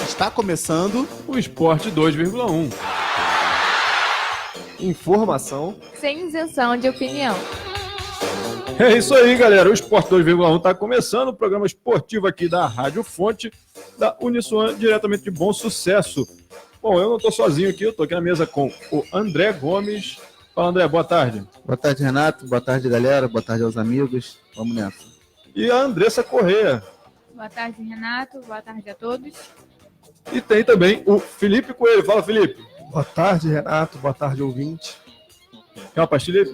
Está começando o Esporte 2,1. Informação sem isenção de opinião. É isso aí, galera. O Esporte 2,1 está começando, o programa esportivo aqui da Rádio Fonte, da Uniswan, diretamente de Bom Sucesso. Bom, eu não estou sozinho aqui, eu estou aqui na mesa com o André Gomes. Fala, André, boa tarde. Boa tarde, Renato. Boa tarde, galera. Boa tarde aos amigos. Vamos nessa. E a Andressa Corrêa. Boa tarde, Renato. Boa tarde a todos. E tem também o Felipe Coelho. Fala, Felipe. Boa tarde, Renato. Boa tarde, ouvinte. Quer uma pastilha?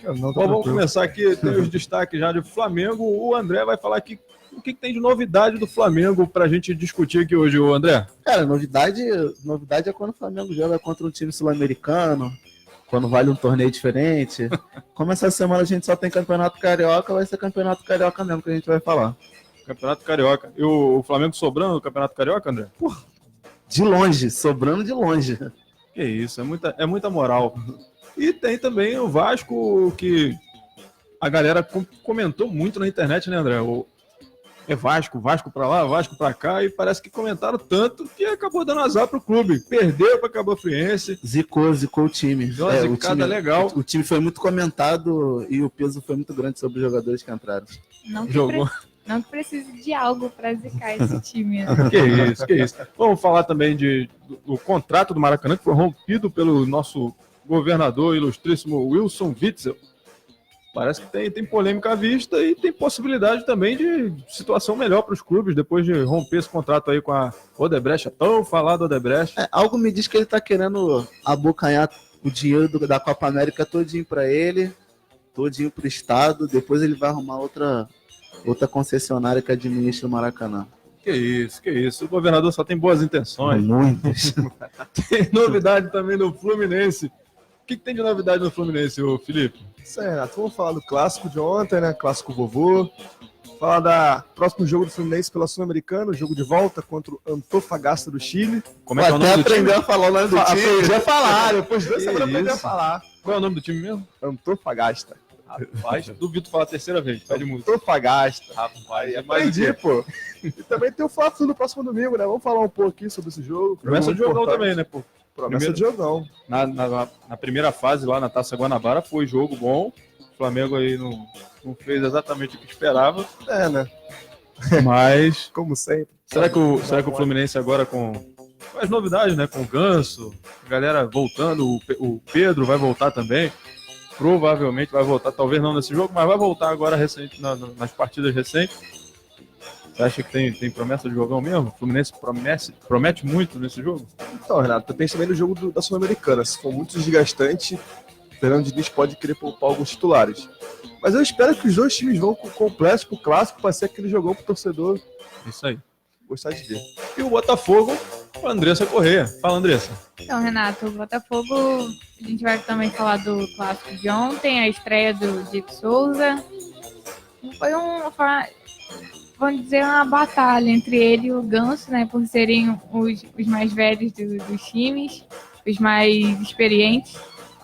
Não, Bom, vamos começar aqui, tem os destaques já de Flamengo. O André vai falar aqui o que tem de novidade do Flamengo pra gente discutir aqui hoje, o André. Cara, novidade é quando o Flamengo joga contra um time sul-americano, quando vale um torneio diferente. Como essa semana a gente só tem Campeonato Carioca, vai ser Campeonato Carioca mesmo que a gente vai falar. Campeonato Carioca. E o Flamengo sobrando no Campeonato Carioca, André? Porra, de longe, sobrando de longe. Que isso, é muita moral. E tem também o Vasco, que a galera comentou muito na internet, né, André? É Vasco pra lá, Vasco pra cá, e parece que comentaram tanto que acabou dando azar pro clube. Perdeu pra Cabo Friense. Zicou o time. Deu uma zicada legal. O time foi muito comentado e o peso foi muito grande sobre os jogadores que entraram. Não que precise de algo pra zicar esse time. Né? Que isso. Vamos falar também do contrato do Maracanã, que foi rompido pelo nosso governador ilustríssimo Wilson Witzel. Parece que tem polêmica à vista e tem possibilidade também de situação melhor para os clubes depois de romper esse contrato aí com a Odebrecht, tão falado Odebrecht. Algo me diz que ele está querendo abocanhar o dinheiro da Copa América todinho para ele, todinho para o Estado, depois ele vai arrumar outra concessionária que administra o Maracanã. Que isso. O governador só tem boas intenções. Muitas. Tem novidade também no Fluminense. O que tem de novidade no Fluminense, ô Felipe? Isso aí, Renato. Vamos falar do clássico de ontem, né? Clássico vovô. Falar do próximo jogo do Fluminense pela Sul-Americana, jogo de volta contra o Antofagasta do Chile. Como é que é o nome do time? Aprendeu a falar o nome do time. Aprendi a falar, depois de 2 semanas aprendi a falar. Qual é o nome do time mesmo? Antofagasta. Rapaz, duvido falar a terceira vez. Pede música. Antofagasta. Rapaz, Aprendi, pô. E também tem o Fla-Flu no próximo domingo, né? Vamos falar um pouco aqui sobre esse jogo. Promessa de jogão também, né, pô? Promessa de jogão. Na primeira fase lá na Taça Guanabara foi jogo bom. O Flamengo aí não fez exatamente o que esperava. É, né? Mas, como sempre. Será que o Fluminense agora com as novidades, né? Com o Ganso, a galera voltando, o Pedro vai voltar também. Provavelmente vai voltar, talvez não nesse jogo, mas vai voltar agora recente, nas partidas recentes. Você acha que tem promessa de jogão mesmo? O Fluminense promete muito nesse jogo? Então, Renato, depende também do jogo da Sul-Americana. Se for muito desgastante, o Fernando Diniz pode querer poupar alguns titulares. Mas eu espero que os dois times vão completos pro clássico para ser aquele jogão pro torcedor. Isso aí. Gostar de ver. E o Botafogo, a Andressa Corrêa. Fala, Andressa. Então, Renato, o Botafogo, a gente vai também falar do clássico de ontem, a estreia do Diego Souza. Foi vamos dizer, uma batalha entre ele e o Ganso, né, por serem os mais velhos dos times, os mais experientes.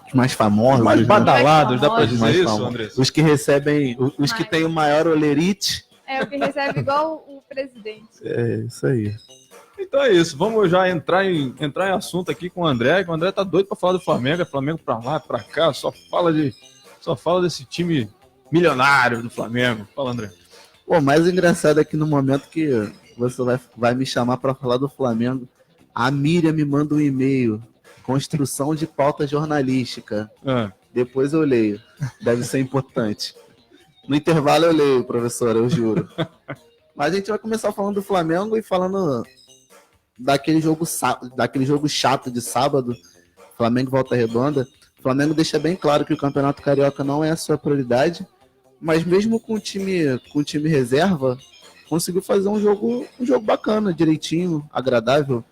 Os mais famosos. Os mais badalados, dá pra dizer isso, famosos. Andressa? Os que recebem, os que têm o maior olerite. É, o que recebe igual o presidente. É, isso aí. Então é isso, vamos já entrar em assunto aqui com o André, que o André tá doido pra falar do Flamengo, é Flamengo pra lá, pra cá, só fala desse time milionário do Flamengo. Fala, André. O mais engraçado é que no momento que você vai me chamar para falar do Flamengo, a Miriam me manda um e-mail, construção de pauta jornalística. Depois eu leio, deve ser importante. No intervalo eu leio, professor, eu juro. Mas a gente vai começar falando do Flamengo e falando daquele jogo chato de sábado, Flamengo e Volta Redonda. O Flamengo deixa bem claro que o Campeonato Carioca não é a sua prioridade, mas mesmo com o time reserva, conseguiu fazer um jogo bacana, direitinho, agradável.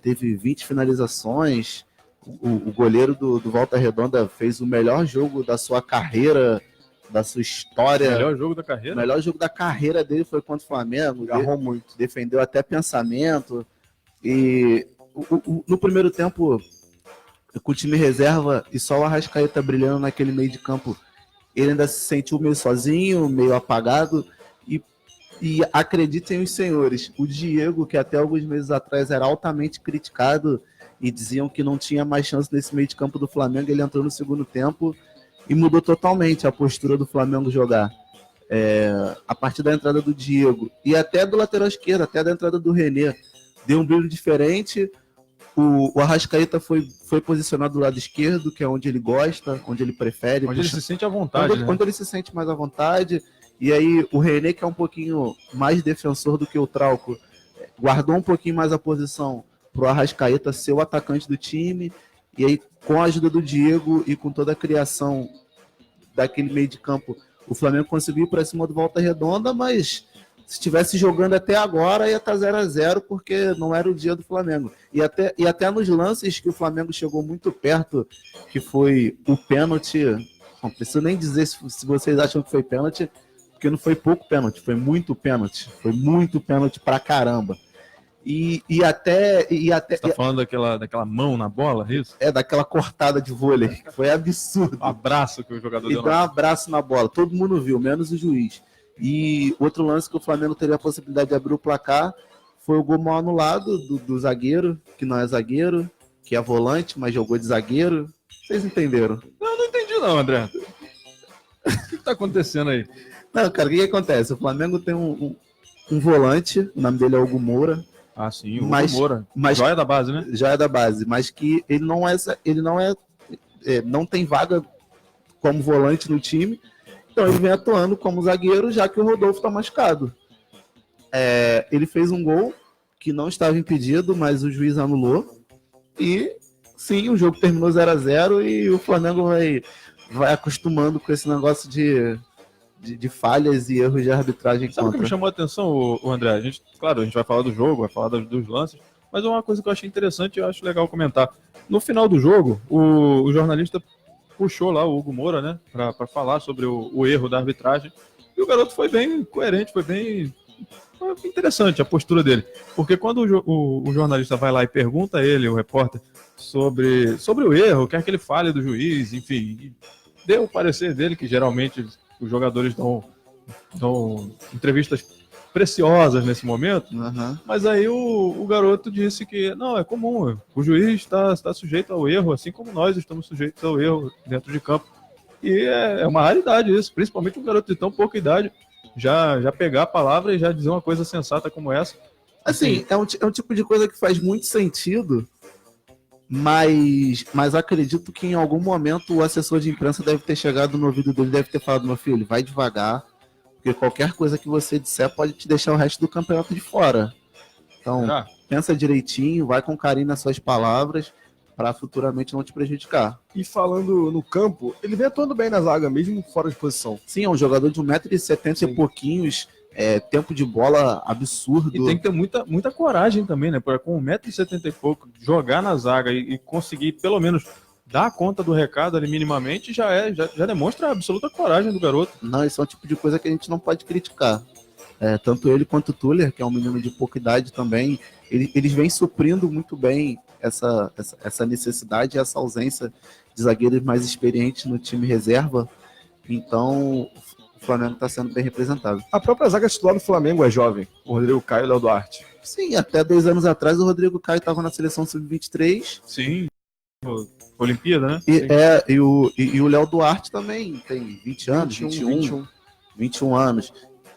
Teve 20 finalizações, o goleiro do Volta Redonda fez o melhor jogo da sua carreira, da sua história. O melhor jogo da carreira? O melhor jogo da carreira dele foi contra o Flamengo. Agarrou muito. Defendeu até pensamento. E no primeiro tempo, com o time reserva e só o Arrascaeta brilhando naquele meio de campo, ele ainda se sentiu meio sozinho, meio apagado. E E acreditem os senhores, o Diego, que até alguns meses atrás era altamente criticado e diziam que não tinha mais chance nesse meio de campo do Flamengo, ele entrou no segundo tempo e mudou totalmente a postura do Flamengo jogar. A partir da entrada do Diego e até do lateral esquerdo, até da entrada do René, deu um brilho diferente. O Arrascaeta foi posicionado do lado esquerdo, que é onde ele gosta, onde ele prefere. Onde ele se sente à vontade. Quando ele se sente mais à vontade. E aí o René, que é um pouquinho mais defensor do que o Trauco, guardou um pouquinho mais a posição para o Arrascaeta ser o atacante do time. E aí, com a ajuda do Diego e com toda a criação daquele meio de campo, o Flamengo conseguiu ir para cima do Volta Redonda, mas se estivesse jogando até agora ia estar 0-0, porque não era o dia do Flamengo. E até nos lances que o Flamengo chegou muito perto, que foi o pênalti, não preciso nem dizer se vocês acham que foi pênalti, porque não foi pouco pênalti, foi muito pênalti pra caramba. E até Você tá falando daquela mão na bola, é isso? Daquela cortada de vôlei, que foi absurdo. Um abraço que o jogador deu. E dá um abraço na bola, todo mundo viu, menos o juiz. E outro lance que o Flamengo teria a possibilidade de abrir o placar foi o gol mal anulado do zagueiro, que não é zagueiro, que é volante, mas jogou de zagueiro. Vocês entenderam? Não entendi não, André. O que tá acontecendo aí? Não, cara, o que acontece? O Flamengo tem um volante, o nome dele é Hugo Moura. Ah, sim, o Hugo Moura. Joia da base, né? Joia da base, mas que ele não tem vaga como volante no time, então ele vem atuando como zagueiro, já que o Rodolfo está machucado. Ele fez um gol que não estava impedido, mas o juiz anulou, e sim, o jogo terminou 0-0 e o Flamengo vai acostumando com esse negócio de falhas e erros de arbitragem. Sabe o que me chamou a atenção, o André? A gente vai falar do jogo, vai falar dos lances, mas uma coisa que eu achei interessante e eu acho legal comentar. No final do jogo, o jornalista puxou lá o Hugo Moura, né, para falar sobre o erro da arbitragem, e o garoto foi bem coerente, foi interessante a postura dele, porque quando o jornalista vai lá e pergunta a ele, o repórter, sobre o erro, quer que ele fale do juiz, enfim, deu o parecer dele, que geralmente os jogadores dão entrevistas preciosas nesse momento, mas aí o garoto disse que não, é comum, o juiz está sujeito ao erro, assim como nós estamos sujeitos ao erro dentro de campo. E é uma raridade isso, principalmente um garoto de tão pouca idade já pegar a palavra e já dizer uma coisa sensata como essa. Assim, é um tipo de coisa que faz muito sentido, mas acredito que em algum momento o assessor de imprensa deve ter chegado no ouvido dele, deve ter falado: meu filho, vai devagar, porque qualquer coisa que você disser pode te deixar o resto do campeonato de fora. Então, pensa direitinho, vai com carinho nas suas palavras, para futuramente não te prejudicar. E falando no campo, ele vem atuando bem na zaga, mesmo fora de posição. Sim, é um jogador de 1,70 m e pouquinhos, tempo de bola absurdo. E tem que ter muita coragem também, né? Porque com 1,70 m e pouco, jogar na zaga e conseguir pelo menos dar conta do recado ali minimamente, já demonstra a absoluta coragem do garoto. Não, isso é um tipo de coisa que a gente não pode criticar. Tanto ele quanto o Tuller, que é um menino de pouca idade também, eles vêm suprindo muito bem essa necessidade e essa ausência de zagueiros mais experientes no time reserva. Então, o Flamengo está sendo bem representado. A própria zaga titular do Flamengo é jovem, o Rodrigo Caio e o Léo Duarte. Sim, até 2 anos atrás o Rodrigo Caio estava na seleção sub-23. Sim, Olimpíada, né? E o Léo Duarte também tem 20 anos, 21 anos.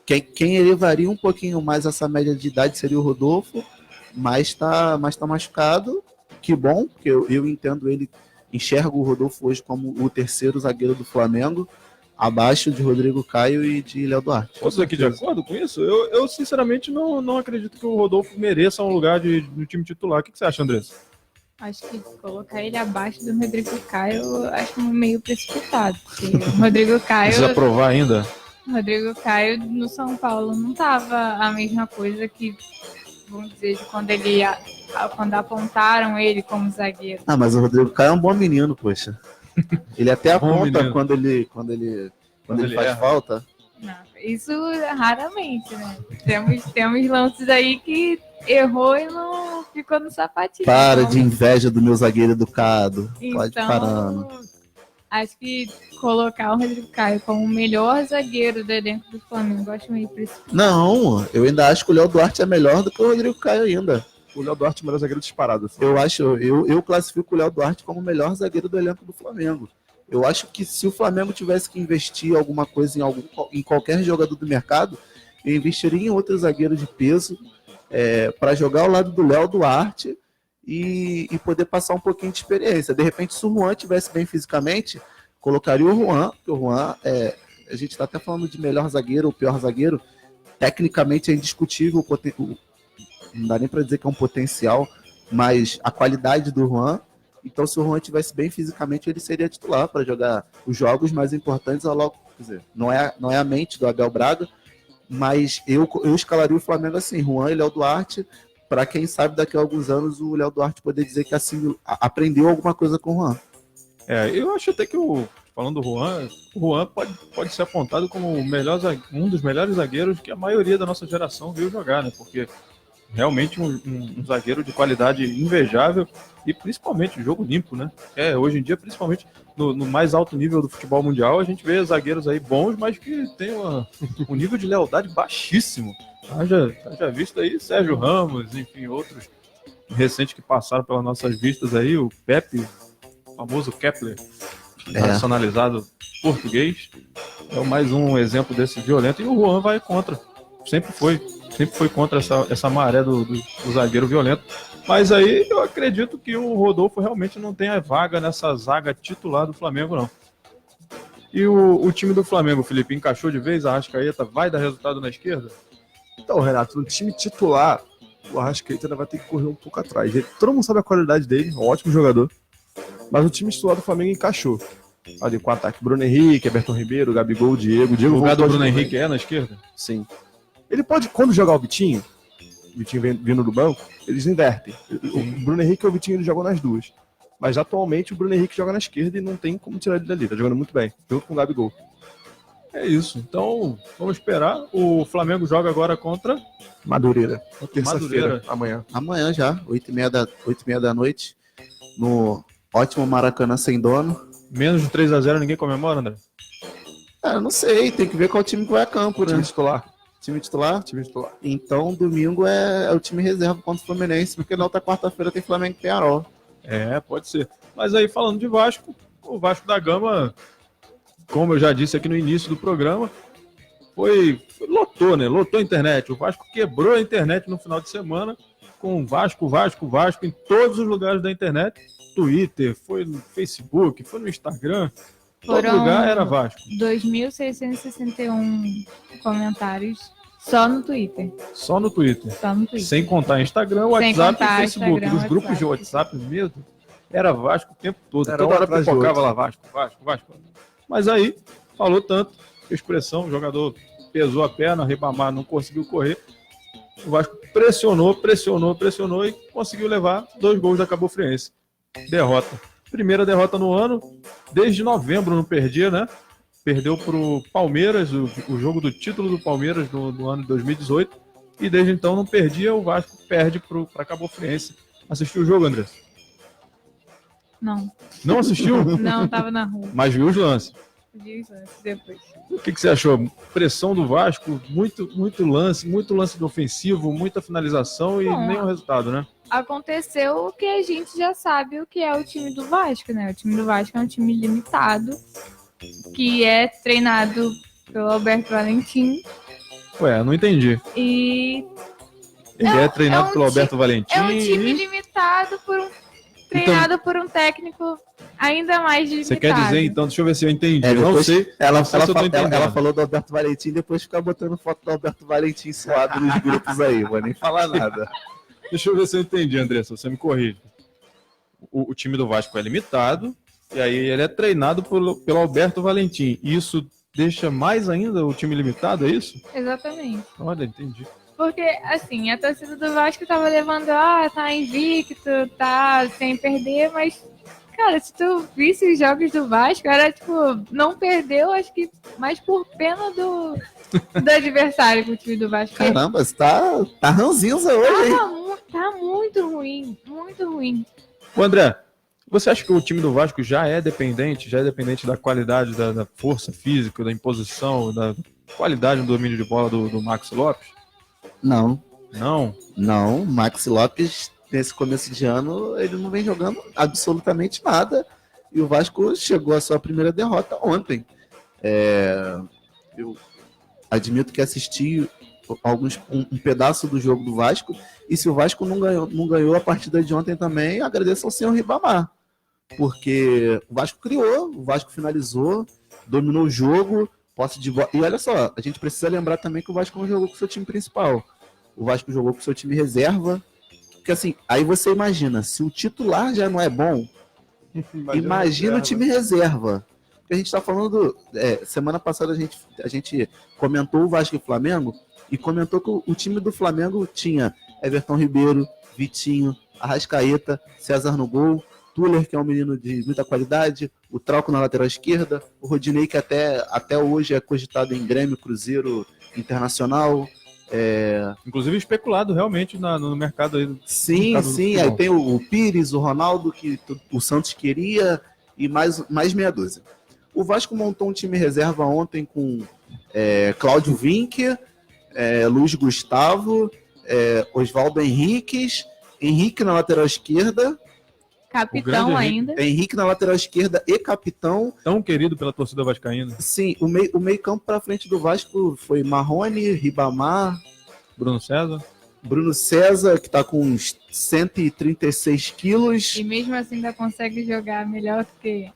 Quem elevaria um pouquinho mais essa média de idade seria o Rodolfo, mas tá machucado. Que bom, porque eu entendo ele, enxergo o Rodolfo hoje como o terceiro zagueiro do Flamengo, abaixo de Rodrigo Caio e de Léo Duarte. Você aqui de acordo com isso? Eu sinceramente não acredito que o Rodolfo mereça um lugar no time titular. O que você acha, Andressa? Acho que colocar ele abaixo do Rodrigo Caio, acho meio precipitado. Porque o Rodrigo Caio... Precisa provar ainda? O Rodrigo Caio no São Paulo não estava a mesma coisa que, vamos dizer, quando apontaram ele como zagueiro. Ah, mas o Rodrigo Caio é um bom menino, poxa. Ele até aponta quando ele faz falta. Não, isso raramente, né? Temos lances aí que errou e não ficou no sapatinho. Para de inveja do meu zagueiro educado. Pode parando. Acho que colocar o Rodrigo Caio como o melhor zagueiro do elenco do Flamengo, acho meio precipitado. Não, eu ainda acho que o Léo Duarte é melhor do que o Rodrigo Caio ainda. O Léo Duarte é o melhor zagueiro disparado. Eu classifico o Léo Duarte como o melhor zagueiro do elenco do Flamengo. Eu acho que se o Flamengo tivesse que investir alguma coisa em qualquer jogador do mercado, eu investiria em outro zagueiro de peso para jogar ao lado do Léo Duarte e poder passar um pouquinho de experiência. De repente, se o Juan estivesse bem fisicamente, colocaria o Juan, porque o Juan, a gente está até falando de melhor zagueiro ou pior zagueiro, tecnicamente é indiscutível, não dá nem para dizer que é um potencial, mas a qualidade do Juan. Então, se o Juan estivesse bem fisicamente, ele seria titular para jogar os jogos mais importantes. Logo, quer dizer, não é a mente do Abel Braga, mas eu escalaria o Flamengo assim, Juan e Léo Duarte, para quem sabe daqui a alguns anos o Léo Duarte poder dizer que assim aprendeu alguma coisa com o Juan. Eu acho até que falando do Juan, o Juan pode ser apontado como um dos melhores zagueiros que a maioria da nossa geração viu jogar, né? Porque realmente um zagueiro de qualidade invejável e principalmente jogo limpo, né? Hoje em dia, principalmente no mais alto nível do futebol mundial, a gente vê zagueiros aí bons, mas que tem um nível de lealdade baixíssimo. Já visto aí Sérgio Ramos, enfim, outros recentes que passaram pelas nossas vistas aí, o Pepe, o famoso Kepler, nacionalizado português, é mais um exemplo desse violento, e o Juan vai contra, sempre foi contra essa maré do zagueiro violento. Mas aí eu acredito que o Rodolfo realmente não tem a vaga nessa zaga titular do Flamengo, não. E o time do Flamengo, Felipe, encaixou de vez? A Arrascaeta vai dar resultado na esquerda? Então, Renato, no time titular, o Arrascaeta ainda vai ter que correr um pouco atrás. Todo mundo sabe a qualidade dele, um ótimo jogador. Mas o time titular do Flamengo encaixou. Ali com o ataque, Bruno Henrique, Everton Ribeiro, Gabigol, Diego. O lugar do Bruno Henrique na esquerda? Sim. Ele pode, quando jogar o Vitinho vindo do banco, eles invertem. O Bruno Henrique e o Vitinho eles jogam nas duas. Mas atualmente o Bruno Henrique joga na esquerda e não tem como tirar ele dali. Tá jogando muito bem, junto com o Gabigol. É isso. Então, vamos esperar. O Flamengo joga agora contra Madureira. Terça-feira, amanhã. Amanhã já, 8h30 da noite, no ótimo Maracanã sem dono. Menos de 3-0 ninguém comemora, André? Eu não sei, tem que ver qual time que vai a campo, né? Time titular. Time titular? Time titular. Então, domingo é o time reserva contra o Fluminense, porque na outra quarta-feira tem Flamengo e Peñarol. Pode ser. Mas aí, falando de Vasco, o Vasco da Gama, como eu já disse aqui no início do programa, lotou, né? Lotou a internet. O Vasco quebrou a internet no final de semana com Vasco em todos os lugares da internet. Twitter, foi no Facebook, foi no Instagram. Todo lugar era Vasco. 2.661 comentários só no Twitter. Só no Twitter. Sem contar Instagram, WhatsApp e Facebook. Os grupos de WhatsApp mesmo, era Vasco o tempo todo. Era toda hora pipocava lá Vasco. Mas aí, falou tanto, expressão, o jogador pesou a perna, Ribamar não conseguiu correr. O Vasco pressionou e conseguiu levar 2 gols da Cabo Friense. Derrota. Primeira derrota no ano, desde novembro não perdia, né? Perdeu para o Palmeiras, o jogo do título do Palmeiras no ano de 2018, e desde então não perdia. O Vasco perde para Cabo Friense. Assistiu o jogo, André? Não. Não assistiu? Não, tava na rua. Mas viu os lances? Vi os lances depois. O que você achou? Pressão do Vasco, muito lance do ofensivo, muita finalização e nenhum resultado, né? Aconteceu o que a gente já sabe o que é o time do Vasco, né? O time do Vasco é um time limitado, que é treinado pelo Alberto Valentim. Não entendi. E ele é treinado pelo Alberto Valentim. É um time limitado treinado por um técnico ainda mais limitado. Você quer dizer, então, deixa eu ver se eu entendi. Não sei. Ela falou do Alberto Valentim e depois fica botando foto do Alberto Valentim suado nos grupos aí. Vou nem falar nada. Deixa eu ver se eu entendi, Andressa, você me corrige. O time do Vasco é limitado, e aí ele é treinado pelo Alberto Valentim. Isso deixa mais ainda o time limitado, é isso? Exatamente. Olha, entendi. Porque, assim, a torcida do Vasco tava levando, tá invicto, tá sem perder, mas, cara, se tu visse os jogos do Vasco, era, não perdeu, acho que mais por pena do adversário que o time do Vasco. Caramba, você tá ranzinza hoje, hein? Tá muito ruim, muito ruim. Ô, André, Você acha que o time do Vasco já é dependente da qualidade, da força física, da imposição, da qualidade no domínio de bola do Maxi Lopes? Não. Não? Maxi Lopes, nesse começo de ano, ele não vem jogando absolutamente nada. E o Vasco chegou à sua primeira derrota ontem. Eu admito que assisti um pedaço do jogo do Vasco, e se o Vasco não ganhou a partida de ontem também, agradeço ao senhor Ribamar, porque o Vasco criou, o Vasco finalizou, dominou o jogo, posse de bola. E olha só, a gente precisa lembrar também que o Vasco não jogou com o seu time principal, o Vasco jogou com o seu time reserva, porque assim, aí você imagina, se o titular já não é bom, imagina o time reserva. A gente está falando, semana passada a gente comentou o Vasco e Flamengo, e comentou que o time do Flamengo tinha Everton Ribeiro, Vitinho, Arrascaeta, César no gol, Tuller, que é um menino de muita qualidade, o Trauco na lateral esquerda, o Rodinei, que até hoje é cogitado em Grêmio, Cruzeiro, Internacional. Inclusive especulado realmente no mercado aí. Sim, aí tem o Pires, o Ronaldo, que o Santos queria, e mais meia dúzia. O Vasco montou um time reserva ontem com Cláudio Vinck, Luiz Gustavo, Oswaldo Henrique na lateral esquerda. Capitão ainda. Henrique na lateral esquerda e capitão. Tão querido pela torcida vascaína. Sim, o meio campo para frente do Vasco foi Marrone, Ribamar, Bruno César, que está com uns 136 quilos. E mesmo assim ainda consegue jogar melhor que...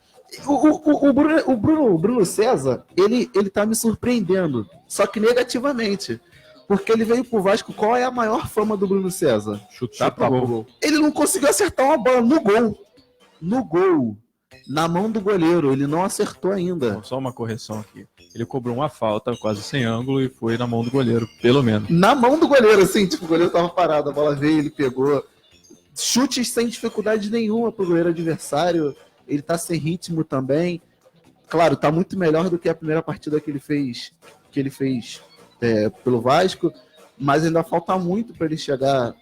O Bruno César, ele tá me surpreendendo, só que negativamente. Porque ele veio pro Vasco, qual é a maior fama do Bruno César? Chutar pro gol. Ele não conseguiu acertar uma bola no gol, na mão do goleiro, ele não acertou ainda. Só uma correção aqui. Ele cobrou uma falta quase sem ângulo e foi na mão do goleiro, pelo menos. Na mão do goleiro, assim, tipo, o goleiro tava parado, a bola veio, ele pegou. Chutes sem dificuldade nenhuma pro goleiro adversário, ele tá sem ritmo também. Claro, tá muito melhor do que a primeira partida que ele fez pelo Vasco, mas ainda falta muito para ele chegar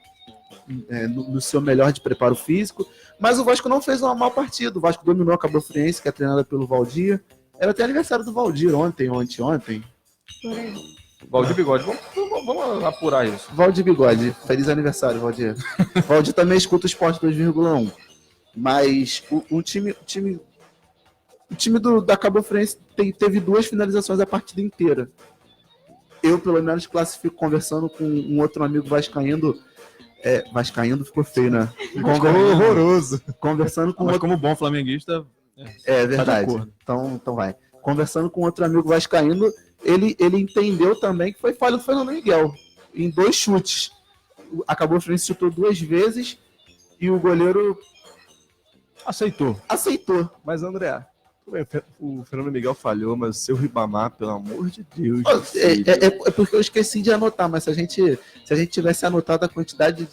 no seu melhor de preparo físico. Mas o Vasco não fez uma má partida, o Vasco dominou a Cabo Friense, que é treinada pelo Valdir. Era até aniversário do Valdir ontem. Por aí. Valdir Bigode, vamos apurar isso. Valdir Bigode, feliz aniversário, Valdir. Valdir também escuta o Sport 2,1. Mas o time da Cabo Friense teve 2 finalizações a partida inteira. Eu, pelo menos, classifico, conversando com um outro amigo vascaíno. Vascaíno ficou feio, né? Horroroso. Conversando com Mas como bom flamenguista... verdade. Então vai. Conversando com outro amigo vascaíno, ele entendeu também que foi falha do Fernando Miguel. Em 2 chutes. Acabou o Fluminense, chutou 2 vezes e o goleiro... Aceitou. Mas, André, o Fernando Miguel falhou, mas o seu Ribamar, pelo amor de Deus. É porque eu esqueci de anotar, mas se a gente tivesse anotado a quantidade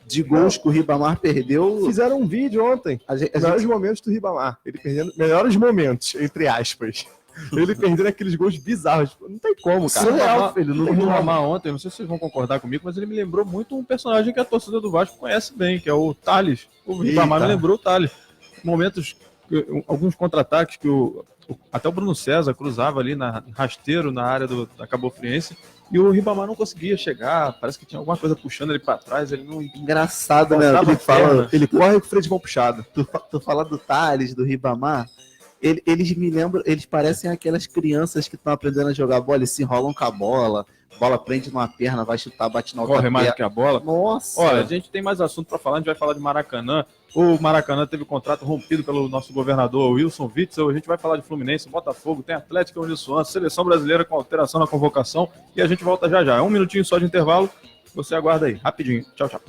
de gols que o Ribamar perdeu... Fizeram um vídeo ontem. Melhores momentos do Ribamar. Ele perdendo... Melhores momentos, entre aspas. Ele perdendo aqueles gols bizarros. Não tem como, cara. Surreal, filho. O Ribamar ontem, não sei se vocês vão concordar comigo, mas ele me lembrou muito um personagem que a torcida do Vasco conhece bem, que é o Thales. O Ribamar me lembrou o Thales. Momentos, alguns contra-ataques que até o Bruno César cruzava ali rasteiro na área da Cabo Friense e o Ribamar não conseguia chegar, parece que tinha alguma coisa puxando ele para trás, ele não... Engraçado, né? Ele corre com o freio de mão puxado. Tu fala do Thales, do Ribamar, eles me lembram, eles parecem aquelas crianças que estão aprendendo a jogar bola e se enrolam com a bola prende numa perna, vai chutar, bate na outra perna. Corre mais do que a bola. Nossa! Olha, a gente tem mais assunto para falar, a gente vai falar de Maracanã. O Maracanã teve contrato rompido pelo nosso governador Wilson Witzel, a gente vai falar de Fluminense, Botafogo, tem Atlético Uniçoense, Seleção Brasileira com alteração na convocação e a gente volta já já. 1 minutinho só de intervalo, você aguarda aí, rapidinho. Tchau, tchau.